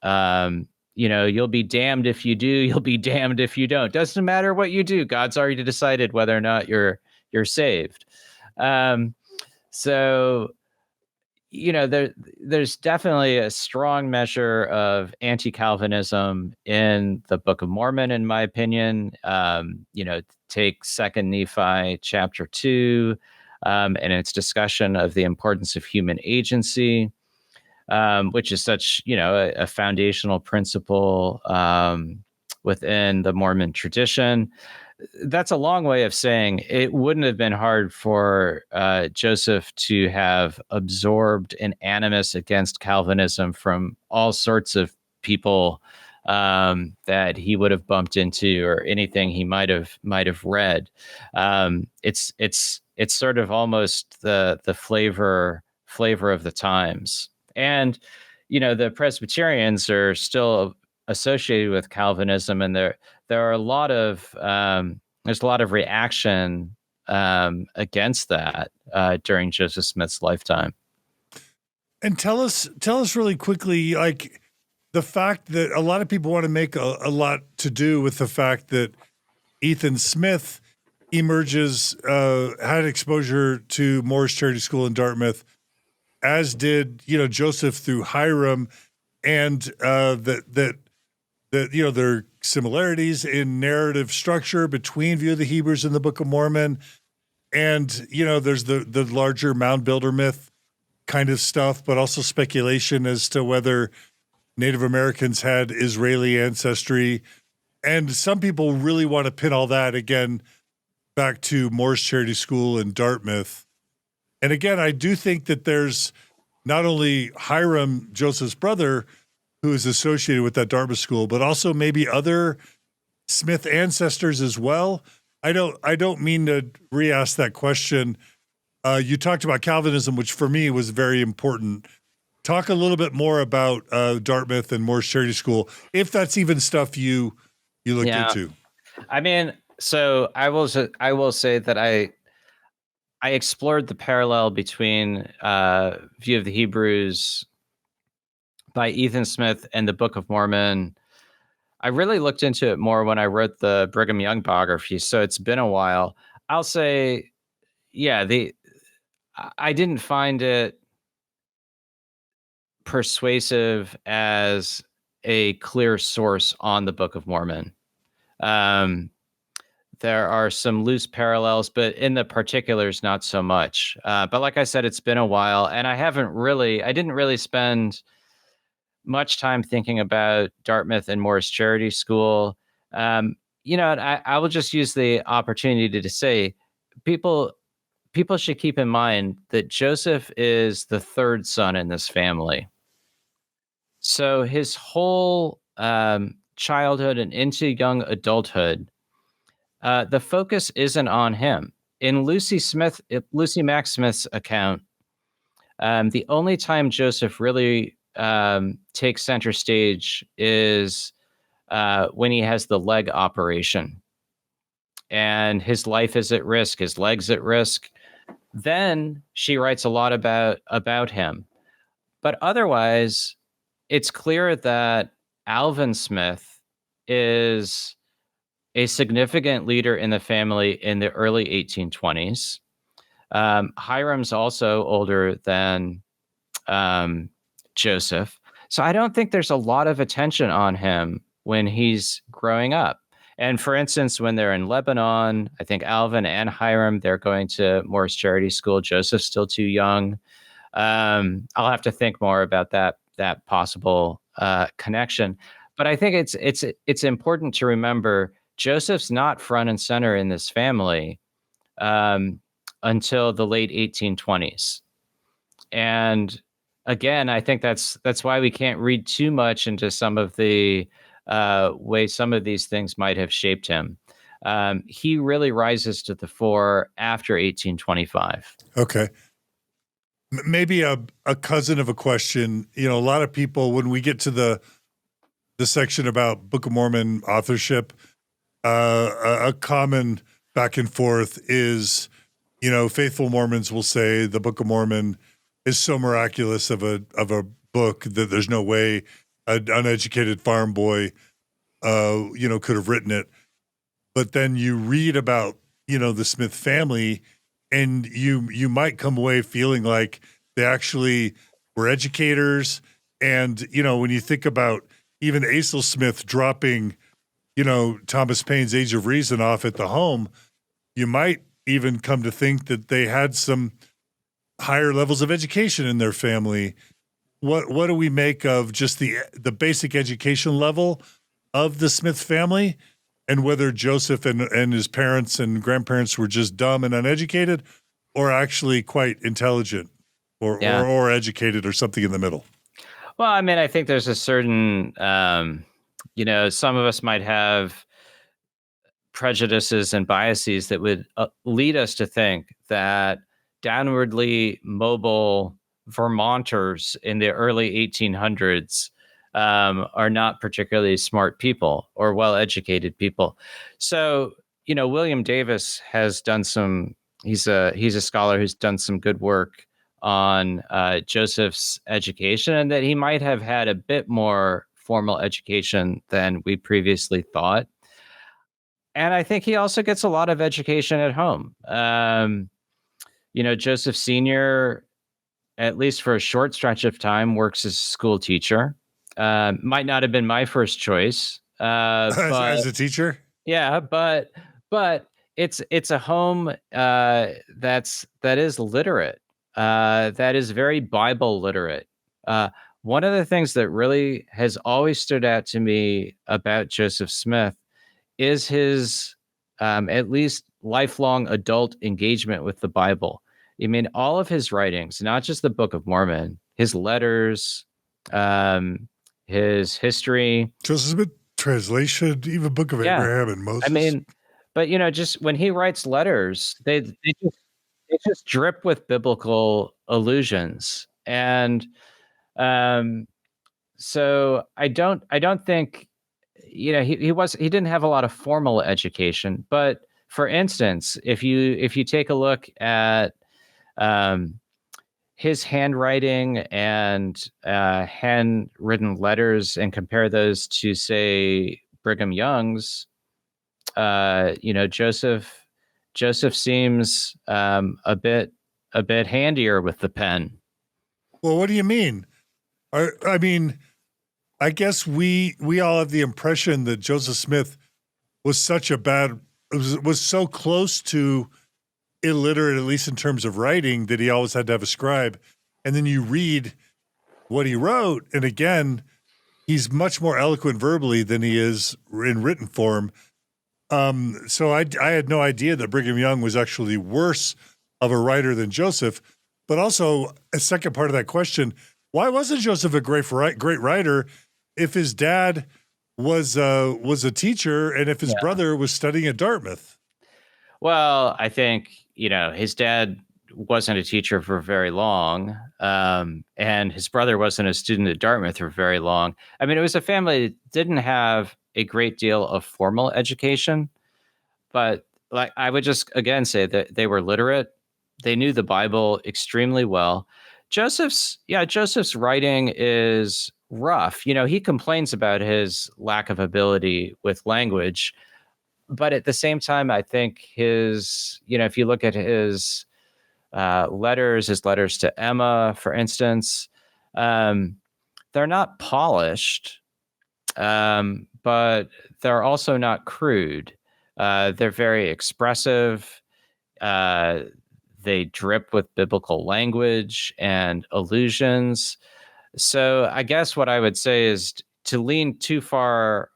You'll be damned if you do, you'll be damned if you don't. Doesn't matter what you do. God's already decided whether or not you're saved. There's definitely a strong measure of anti-Calvinism in the Book of Mormon, in my opinion. Take 2 Nephi chapter 2 and its discussion of the importance of human agency, which is such, a foundational principle within the Mormon tradition. That's a long way of saying it wouldn't have been hard for Joseph to have absorbed an animus against Calvinism from all sorts of people that he would have bumped into, or anything he might have read. It's sort of almost the flavor of the times. And the Presbyterians are still associated with Calvinism, and there are a lot of there's a lot of reaction against that during Joseph Smith's lifetime. And tell us really quickly, like, the fact that a lot of people want to make a lot to do with the fact that Ethan Smith emerges, had exposure to Moore's Charity School in Dartmouth, as did Joseph through Hiram, and that there are similarities in narrative structure between View of the Hebrews and the Book of Mormon, and there's the larger mound builder myth kind of stuff, but also speculation as to whether Native Americans had Israeli ancestry, and some people really want to pin all that again back to Moore's Charity School in Dartmouth. And again, I do think that there's not only Hiram, Joseph's brother, who is associated with that Dartmouth school, but also maybe other Smith ancestors as well. I don't mean to re-ask that question. You talked about Calvinism, which for me was very important. Talk a little bit more about Dartmouth and Morris Charity School, if that's even stuff you looked into. I mean, so I will say that I explored the parallel between View of the Hebrews by Ethan Smith and the Book of Mormon. I really looked into it more when I wrote the Brigham Young biography, so it's been a while. I'll say, yeah, I didn't find it persuasive as a clear source on the Book of Mormon. There are some loose parallels, but in the particulars, not so much. But like I said, it's been a while, and I didn't really spend much time thinking about Dartmouth and Morris Charity School. I will just use the opportunity to say people should keep in mind that Joseph is the third son in this family. So his whole childhood and into young adulthood, the focus isn't on him. In Lucy Mack Smith's account, the only time Joseph really takes center stage is when he has the leg operation, and his life is at risk, his leg's at risk. Then she writes a lot about him, but otherwise, it's clear that Alvin Smith is a significant leader in the family in the early 1820s. Hiram's also older than Joseph. So I don't think there's a lot of attention on him when he's growing up. And for instance, when they're in Lebanon, I think Alvin and Hiram, they're going to Morris Charity School. Joseph's still too young. I'll have to think more about that possible connection. But I think it's important to remember Joseph's not front and center in this family until the late 1820s. And again, I think that's why we can't read too much into some of the way some of these things might have shaped him. He really rises to the fore after 1825. Okay. Maybe a cousin of a question. A lot of people, when we get to the section about Book of Mormon authorship, a common back and forth is, faithful Mormons will say the Book of Mormon is so miraculous of a book that there's no way an uneducated farm boy, could have written it. But then you read about, the Smith family, and you might come away feeling like they actually were educators. And, when you think about even Asel Smith dropping, Thomas Paine's Age of Reason off at the home, you might even come to think that they had some higher levels of education in their family. What do we make of just the basic education level of the Smith family, and whether Joseph and his parents and grandparents were just dumb and uneducated, or actually quite intelligent or educated, or something in the middle? Well, I mean, I think there's a certain, some of us might have prejudices and biases that would lead us to think that downwardly mobile Vermonters in the early 1800s are not particularly smart people or well-educated people. So, William Davis has done he's a scholar who's done some good work on Joseph's education, and that he might have had a bit more formal education than we previously thought. And I think he also gets a lot of education at home. Joseph Sr., at least for a short stretch of time, works as a school teacher. Might not have been my first choice. But, as a teacher? Yeah, but it's a home that is literate, that is very Bible literate. One of the things that really has always stood out to me about Joseph Smith is his at least lifelong adult engagement with the Bible. I mean, all of his writings, not just the Book of Mormon, his letters, his history. Joseph Smith translation, even Book of Yeah. Abraham and Moses. I mean, but just when he writes letters, they just drip with biblical allusions. And so I don't think, he didn't have a lot of formal education. But for instance, if you take a look at his handwriting and handwritten letters and compare those to, say, Brigham Young's, Joseph seems a bit handier with the pen. Well, what do you mean? I mean, I guess we all have the impression that Joseph Smith was was so close to illiterate, at least in terms of writing, that he always had to have a scribe. And then you read what he wrote, and again, he's much more eloquent verbally than he is in written form. So I had no idea that Brigham Young was actually worse of a writer than Joseph. But also, a second part of that question, why wasn't Joseph a great writer if his dad was a teacher and if his brother was studying at Dartmouth? Well, I think, his dad wasn't a teacher for very long, and his brother wasn't a student at Dartmouth for very long. I mean, it was a family that didn't have a great deal of formal education, but like I would just again say that they were literate. They knew the Bible extremely well. Joseph's writing is rough. He complains about his lack of ability with language, but at the same time, I think his, if you look at his his letters to Emma, for instance, they're not polished, but they're also not crude. They're very expressive. They drip with biblical language and allusions. So I guess what I would say is to lean too far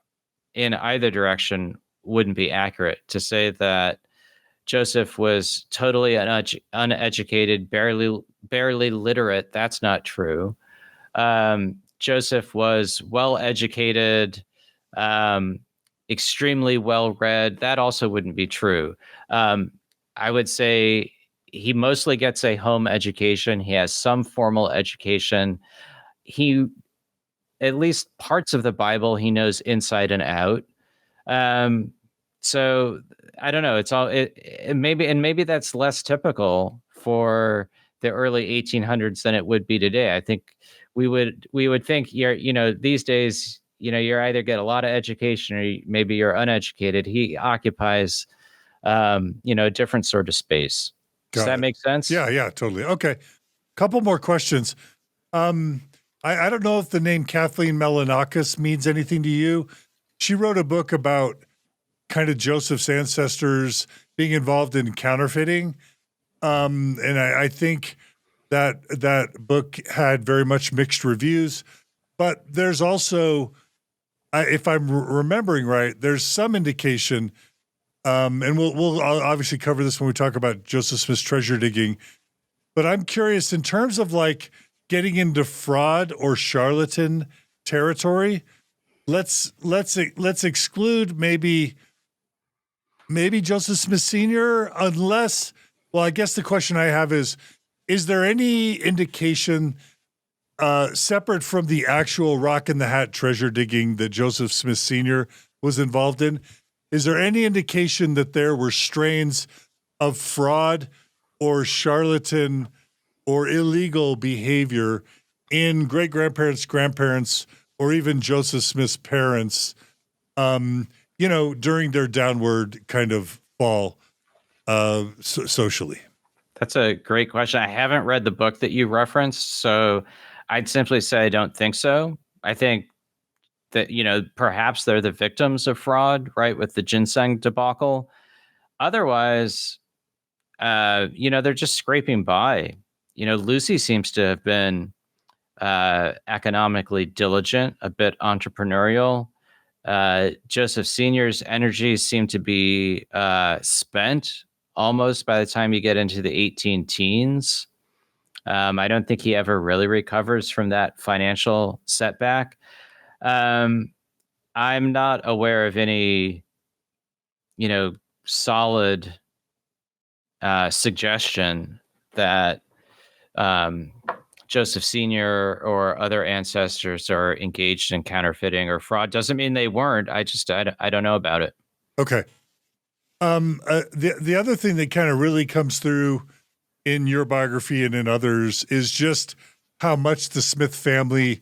in either direction wouldn't be accurate. To say that Joseph was totally uneducated, barely literate, that's not true. Joseph was well educated, extremely well read. That also wouldn't be true. I would say he mostly gets a home education. He has some formal education. He, at least parts of the Bible, he knows inside and out. So I don't know. It's all maybe that's less typical for the early 1800s than it would be today. I think we would think these days, you're either get a lot of education or maybe you're uneducated. He occupies, a different sort of space. Does that make sense? Yeah, totally. Okay. Couple more questions. I don't know if the name Kathleen Melanakis means anything to you. She wrote a book about kind of Joseph's ancestors being involved in counterfeiting. And I think that book had very much mixed reviews, but there's also, if I'm remembering right, there's some indication, and we'll obviously cover this when we talk about Joseph Smith's treasure digging, but I'm curious in terms of like getting into fraud or charlatan territory. Let's exclude maybe Joseph Smith Sr. unless, well, I guess the question I have is there any indication separate from the actual Rock in the Hat treasure digging that Joseph Smith Sr. was involved in? Is there any indication that there were strains of fraud or charlatan or illegal behavior in great-grandparents, grandparents, or even Joseph Smith's parents, during their downward kind of fall socially? That's a great question. I haven't read the book that you referenced, so I'd simply say I don't think so. I think that, perhaps they're the victims of fraud, right, with the Ginseng debacle. Otherwise, they're just scraping by. Lucy seems to have been economically diligent, a bit entrepreneurial. Joseph Sr.'s energies seem to be spent almost by the time you get into the 18 teens. I don't think he ever really recovers from that financial setback. I'm not aware of any, solid suggestion that um, Joseph Sr. or other ancestors are engaged in counterfeiting or fraud. Doesn't mean they weren't. I don't know about it. Okay. The other thing that kind of really comes through in your biography and in others is just how much the Smith family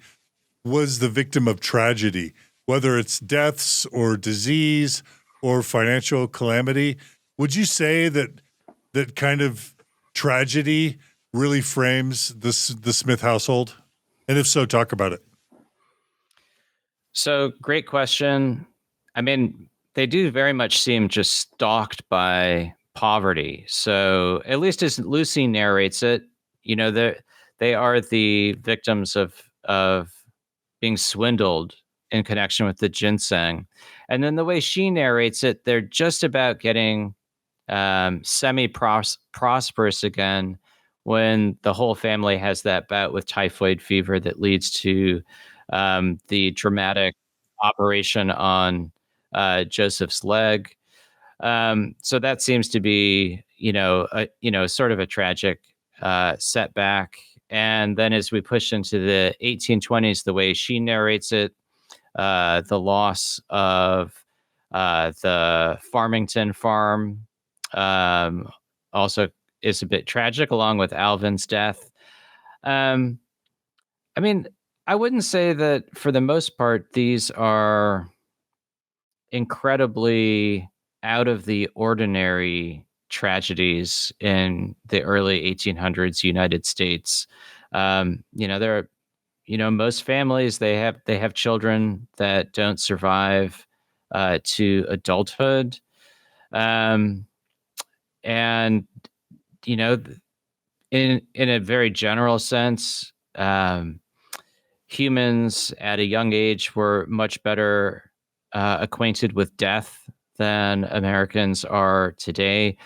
was the victim of tragedy, whether it's deaths or disease or financial calamity. Would you say that kind of tragedy really frames the Smith household? And if so, talk about it. So, great question. I mean, they do very much seem just stalked by poverty. So, at least as Lucy narrates it, they are the victims of being swindled in connection with the ginseng. And then the way she narrates it, they're just about getting semi-prosperous again when the whole family has that bout with typhoid fever that leads to the dramatic operation on Joseph's leg. So that seems to be, sort of a tragic setback. And then as we push into the 1820s, the way she narrates it, the loss of the Farmington farm also is a bit tragic, along with Alvin's death. I mean, I wouldn't say that for the most part, these are incredibly out of the ordinary tragedies in the early 1800s United States. There are, most families, they have children that don't survive to adulthood. And, in a very general sense, humans at a young age were much better acquainted with death than Americans are today.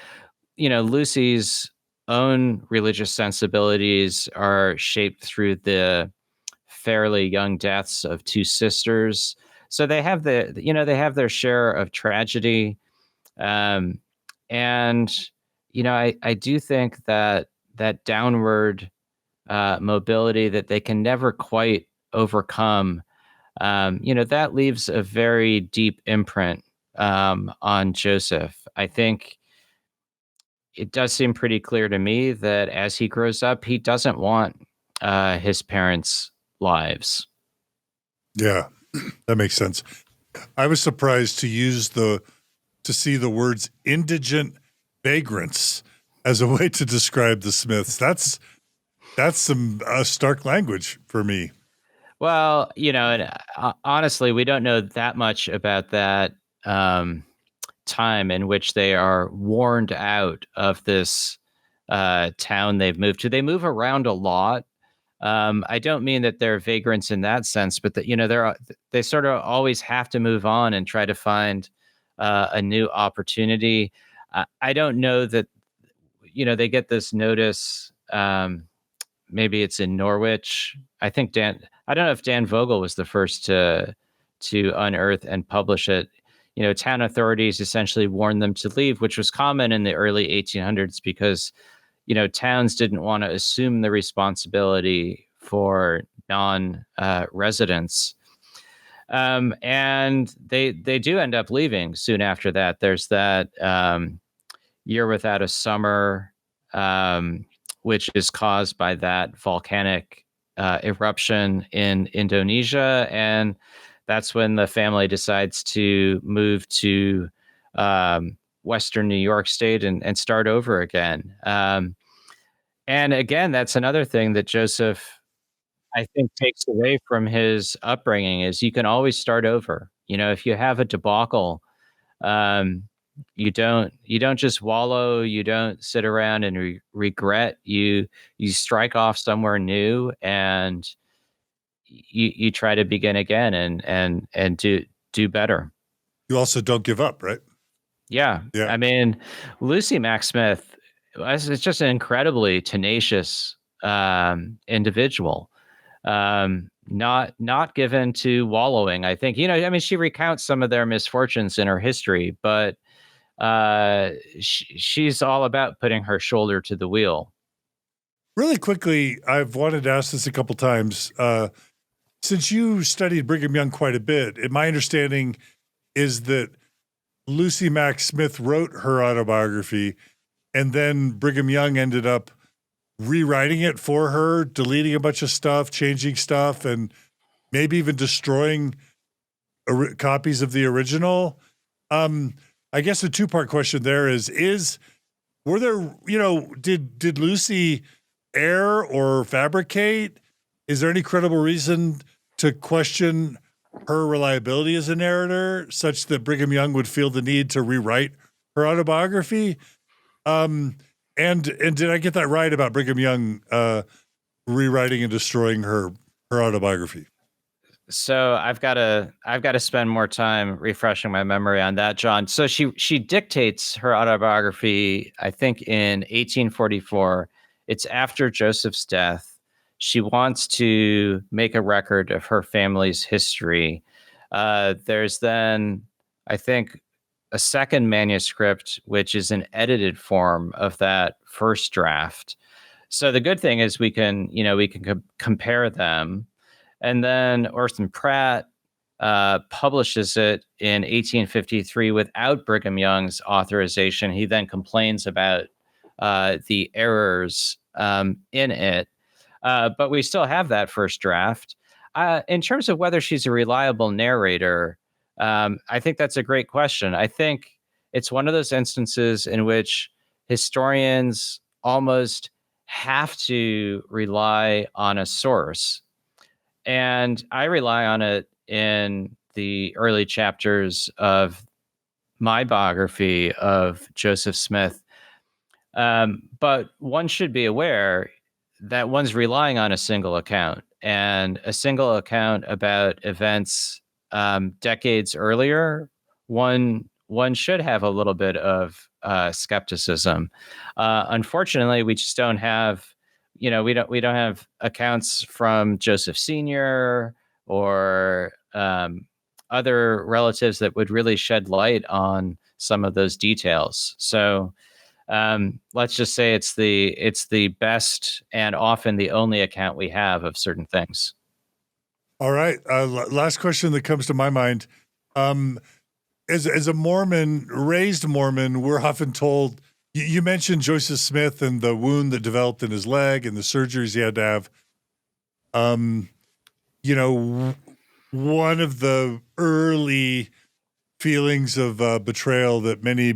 Lucy's own religious sensibilities are shaped through the fairly young deaths of two sisters. So they have they have their share of tragedy. Um, and, I do think that downward mobility that they can never quite overcome, that leaves a very deep imprint on Joseph. I think it does seem pretty clear to me that as he grows up, he doesn't want his parents' lives. Yeah, that makes sense. I was surprised to see the words indigent vagrants as a way to describe the Smiths. That's some stark language for me. Well, and honestly, we don't know that much about that time in which they are warned out of this town they've moved to. They move around a lot. I don't mean that they're vagrants in that sense, but that they sort of always have to move on and try to find a new opportunity. I don't know that they get this notice. Maybe it's in Norwich. I think I don't know if Dan Vogel was the first to unearth and publish it. Town authorities essentially warned them to leave, which was common in the early 1800s because, towns didn't want to assume the responsibility for non-residents. And they do end up leaving soon after that. There's that year without a summer, which is caused by that volcanic eruption in Indonesia. And that's when the family decides to move to Western New York State and start over again. And again, that's another thing that Joseph, I think, takes away from his upbringing is you can always start over. If you have a debacle, um, you don't just wallow, you don't sit around and regret. You strike off somewhere new and you try to begin again and do better. You also don't give up, right? Yeah. Yeah. I mean, Lucy Mack Smith is just an incredibly tenacious individual. not given to wallowing. I think, I mean, she recounts some of their misfortunes in her history, but she's all about putting her shoulder to the wheel. Really quickly, I've wanted to ask this a couple times. Since you studied Brigham Young quite a bit, my understanding is that Lucy Mack Smith wrote her autobiography, and then Brigham Young ended up rewriting it for her, deleting a bunch of stuff, changing stuff, and maybe even destroying copies of the original. I guess a two-part question there were there, did Lucy err or fabricate? Is there any credible reason to question her reliability as a narrator such that Brigham Young would feel the need to rewrite her autobiography? And did I get that right about Brigham Young rewriting and destroying her autobiography? So I've got to spend more time refreshing my memory on that, John. So she dictates her autobiography, I think, in 1844. It's after Joseph's death. She wants to make a record of her family's history. There's then, I think, a second manuscript, which is an edited form of that first draft. So the good thing is we can compare them. And then Orson Pratt publishes it in 1853 without Brigham Young's authorization. He then complains about the errors in it. But we still have that first draft. In terms of whether she's a reliable narrator, I think that's a great question. I think it's one of those instances in which historians almost have to rely on a source. And I rely on it in the early chapters of my biography of Joseph Smith. But one should be aware that one's relying on a single account, and a single account about events decades earlier. One should have a little bit of skepticism. Unfortunately, we just don't have. We don't have accounts from Joseph Sr. or other relatives that would really shed light on some of those details. So let's just say it's the best and often the only account we have of certain things. All right. Last question that comes to my mind. As a Mormon, raised Mormon, we're often told, you mentioned Joseph Smith and the wound that developed in his leg and the surgeries he had to have. One of the early feelings of betrayal that many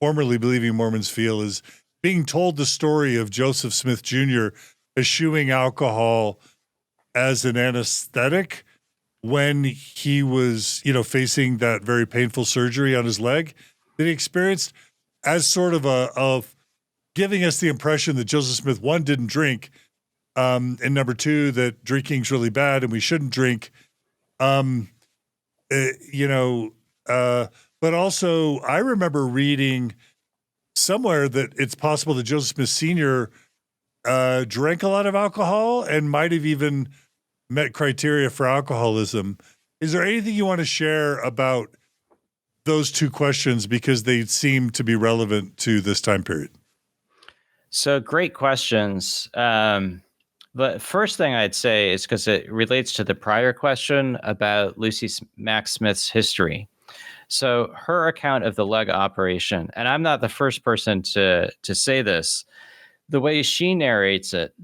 formerly believing Mormons feel is being told the story of Joseph Smith Jr. eschewing alcohol as an anesthetic when he was, facing that very painful surgery on his leg that he experienced, as sort of giving us the impression that Joseph Smith, one, didn't drink, and number two, that drinking's really bad and we shouldn't drink. But also I remember reading somewhere that it's possible that Joseph Smith Sr. Drank a lot of alcohol and might have even met criteria for alcoholism. Is there anything you want to share about those two questions, because they seem to be relevant to this time period? So great questions. But first thing I'd say is, because it relates to the prior question about Lucy Mack Smith's history. So her account of the leg operation, and I'm not the first person to say this, the way she narrates it,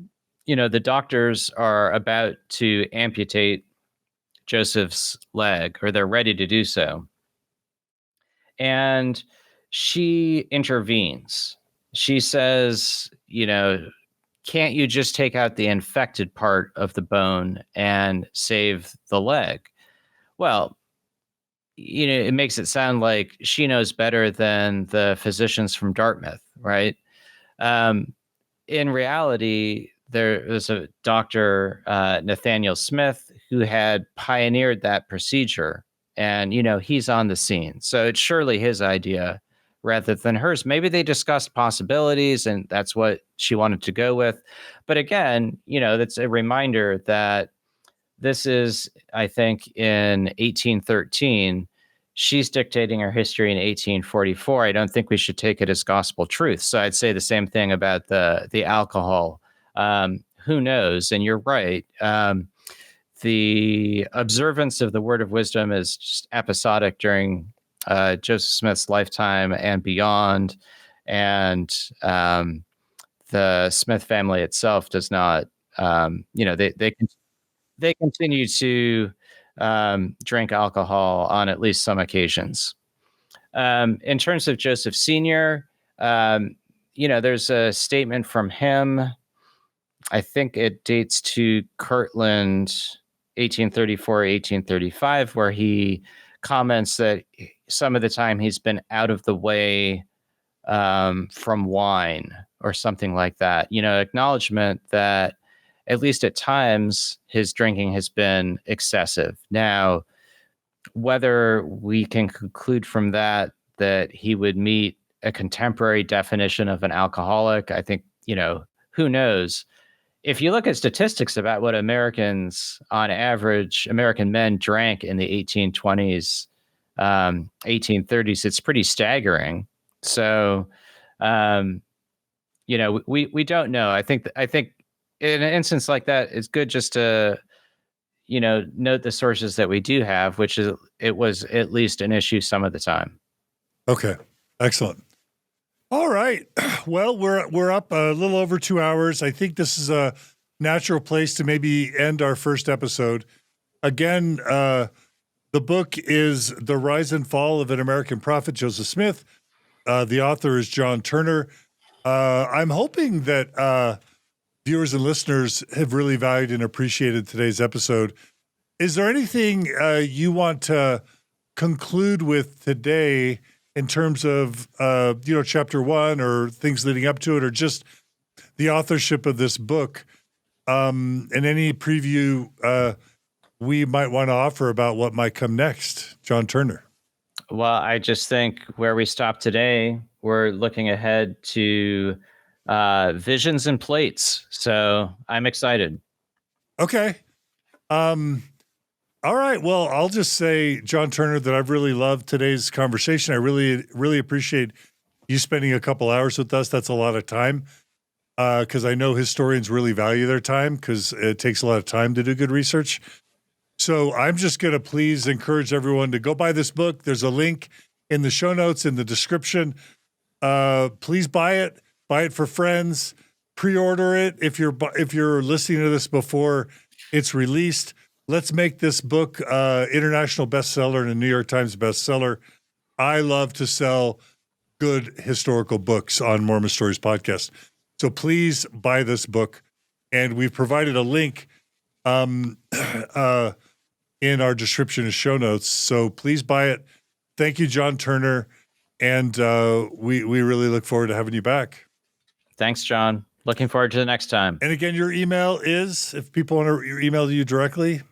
the doctors are about to amputate Joseph's leg, or they're ready to do so. And she intervenes. She says, can't you just take out the infected part of the bone and save the leg? Well, it makes it sound like she knows better than the physicians from Dartmouth, right? In reality, there was a Dr. Nathaniel Smith who had pioneered that procedure, and he's on the scene, so it's surely his idea rather than hers. Maybe they discussed possibilities and that's what she wanted to go with. But again, that's a reminder that this is, I think, in 1813. She's dictating her history in 1844. I don't think we should take it as gospel truth. So I'd say the same thing about the alcohol. Who knows? And you're right. The observance of the word of wisdom is just episodic during Joseph Smith's lifetime and beyond. And the Smith family itself does not, they continue to drink alcohol on at least some occasions. In terms of Joseph Sr., there's a statement from him. I think it dates to Kirtland, 1834, 1835, where he comments that some of the time he's been out of the way from wine or something like that. Acknowledgement that at least at times his drinking has been excessive. Now, whether we can conclude from that he would meet a contemporary definition of an alcoholic, I think, who knows? If you look at statistics about what Americans, on average, American men drank in the 1820s, 1830s, it's pretty staggering. So, we don't know. I think in an instance like that, it's good just to, note the sources that we do have, which is it was at least an issue some of the time. Okay, excellent. All right. Well, we're up a little over 2 hours. I think this is a natural place to maybe end our first episode. Again, the book is The Rise and Fall of an American Prophet, Joseph Smith. The author is John Turner. I'm hoping that viewers and listeners have really valued and appreciated today's episode. Is there anything you want to conclude with today in terms of, chapter 1 or things leading up to it, or just the authorship of this book, and any preview we might want to offer about what might come next? John Turner. Well, I just think where we stop today, we're looking ahead to visions and plates. So I'm excited. Okay. All right. Well, I'll just say, John Turner, that I've really loved today's conversation. I really, really appreciate you spending a couple hours with us. That's a lot of time, because I know historians really value their time, because it takes a lot of time to do good research. So I'm just going to please encourage everyone to go buy this book. There's a link in the show notes, in the description. Please buy it. Buy it for friends. Pre-order it if you're listening to this before it's released. Let's make this book international bestseller and a New York Times bestseller. I love to sell good historical books on Mormon Stories podcast. So please buy this book. And we've provided a link in our description and show notes. So please buy it. Thank you, John Turner. And we really look forward to having you back. Thanks, John. Looking forward to the next time. And again, your email is, if people want to email you directly,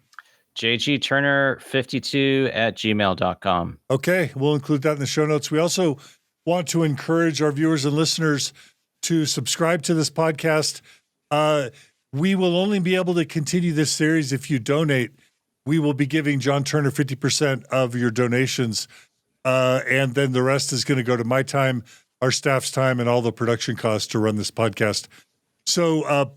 jgturner52@gmail.com. Okay, we'll include that in the show notes. We also want to encourage our viewers and listeners to subscribe to this podcast. We will only be able to continue this series if you donate. We will be giving John Turner 50% of your donations, and then the rest is going to go to my time, our staff's time, and all the production costs to run this podcast. So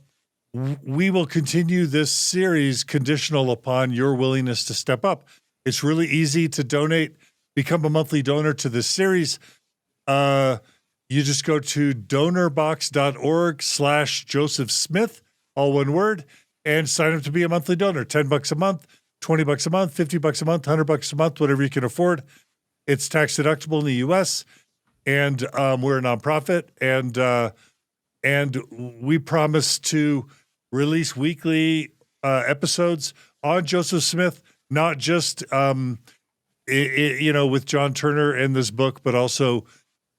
we will continue this series conditional upon your willingness to step up. It's really easy to donate, become a monthly donor to this series. You just go to donorbox.org/Joseph Smith, all one word, and sign up to be a monthly donor. $10 a month, $20 a month, $50 a month, $100 a month, whatever you can afford. It's tax deductible in the U.S., and we're a nonprofit, and we promise to release weekly episodes on Joseph Smith, not just with John Turner and this book, but also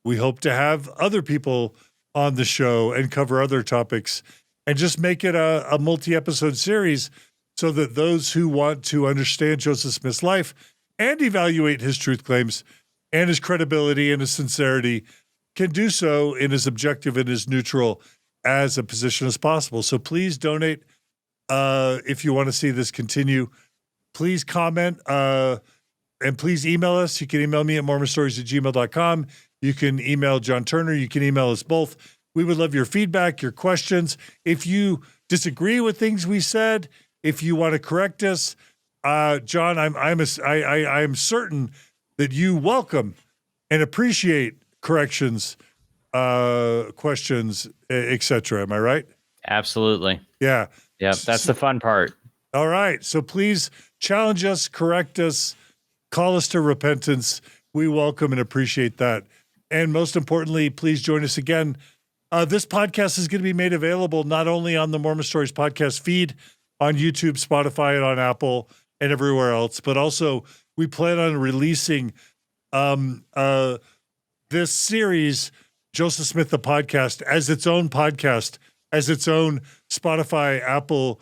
we hope to have other people on the show and cover other topics, and just make it a multi-episode series so that those who want to understand Joseph Smith's life and evaluate his truth claims and his credibility and his sincerity, can do so in as objective and as neutral as a position as possible. So please donate if you want to see this continue. Please comment and please email us. You can email me at mormonstories@gmail.com. You can email John Turner. You can email us both. We would love your feedback, your questions. If you disagree with things we said, if you want to correct us, John, I'm certain that you welcome and appreciate corrections, questions, etc. Am I right? Absolutely. Yeah. Yeah, that's the fun part. All right. So please challenge us, correct us, call us to repentance. We welcome and appreciate that. And most importantly, please join us again. This podcast is going to be made available not only on the Mormon Stories podcast feed on YouTube, Spotify, and on Apple and everywhere else, but also we plan on releasing this series, Joseph Smith, the podcast, as its own podcast, as its own Spotify, Apple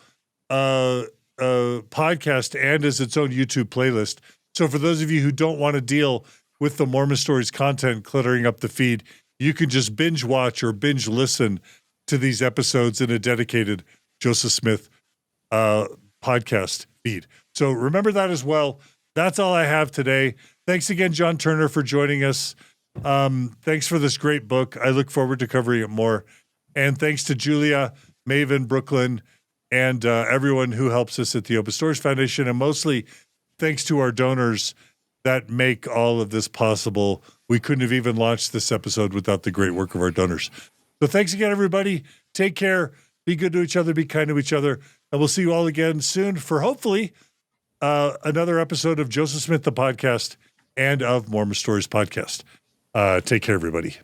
podcast, and as its own YouTube playlist. So for those of you who don't want to deal with the Mormon Stories content cluttering up the feed, you can just binge watch or binge listen to these episodes in a dedicated Joseph Smith podcast feed. So remember that as well. That's all I have today. Thanks again, John Turner, for joining us. Thanks for this great book. I look forward to covering it more. And thanks to Julia, Maven, Brooklyn, and everyone who helps us at the Open Stories Foundation. And mostly thanks to our donors that make all of this possible. We couldn't have even launched this episode without the great work of our donors. So thanks again, everybody. Take care. Be good to each other. Be kind to each other. And we'll see you all again soon for hopefully another episode of Joseph Smith, the podcast, and of Mormon Stories podcast. Take care, everybody.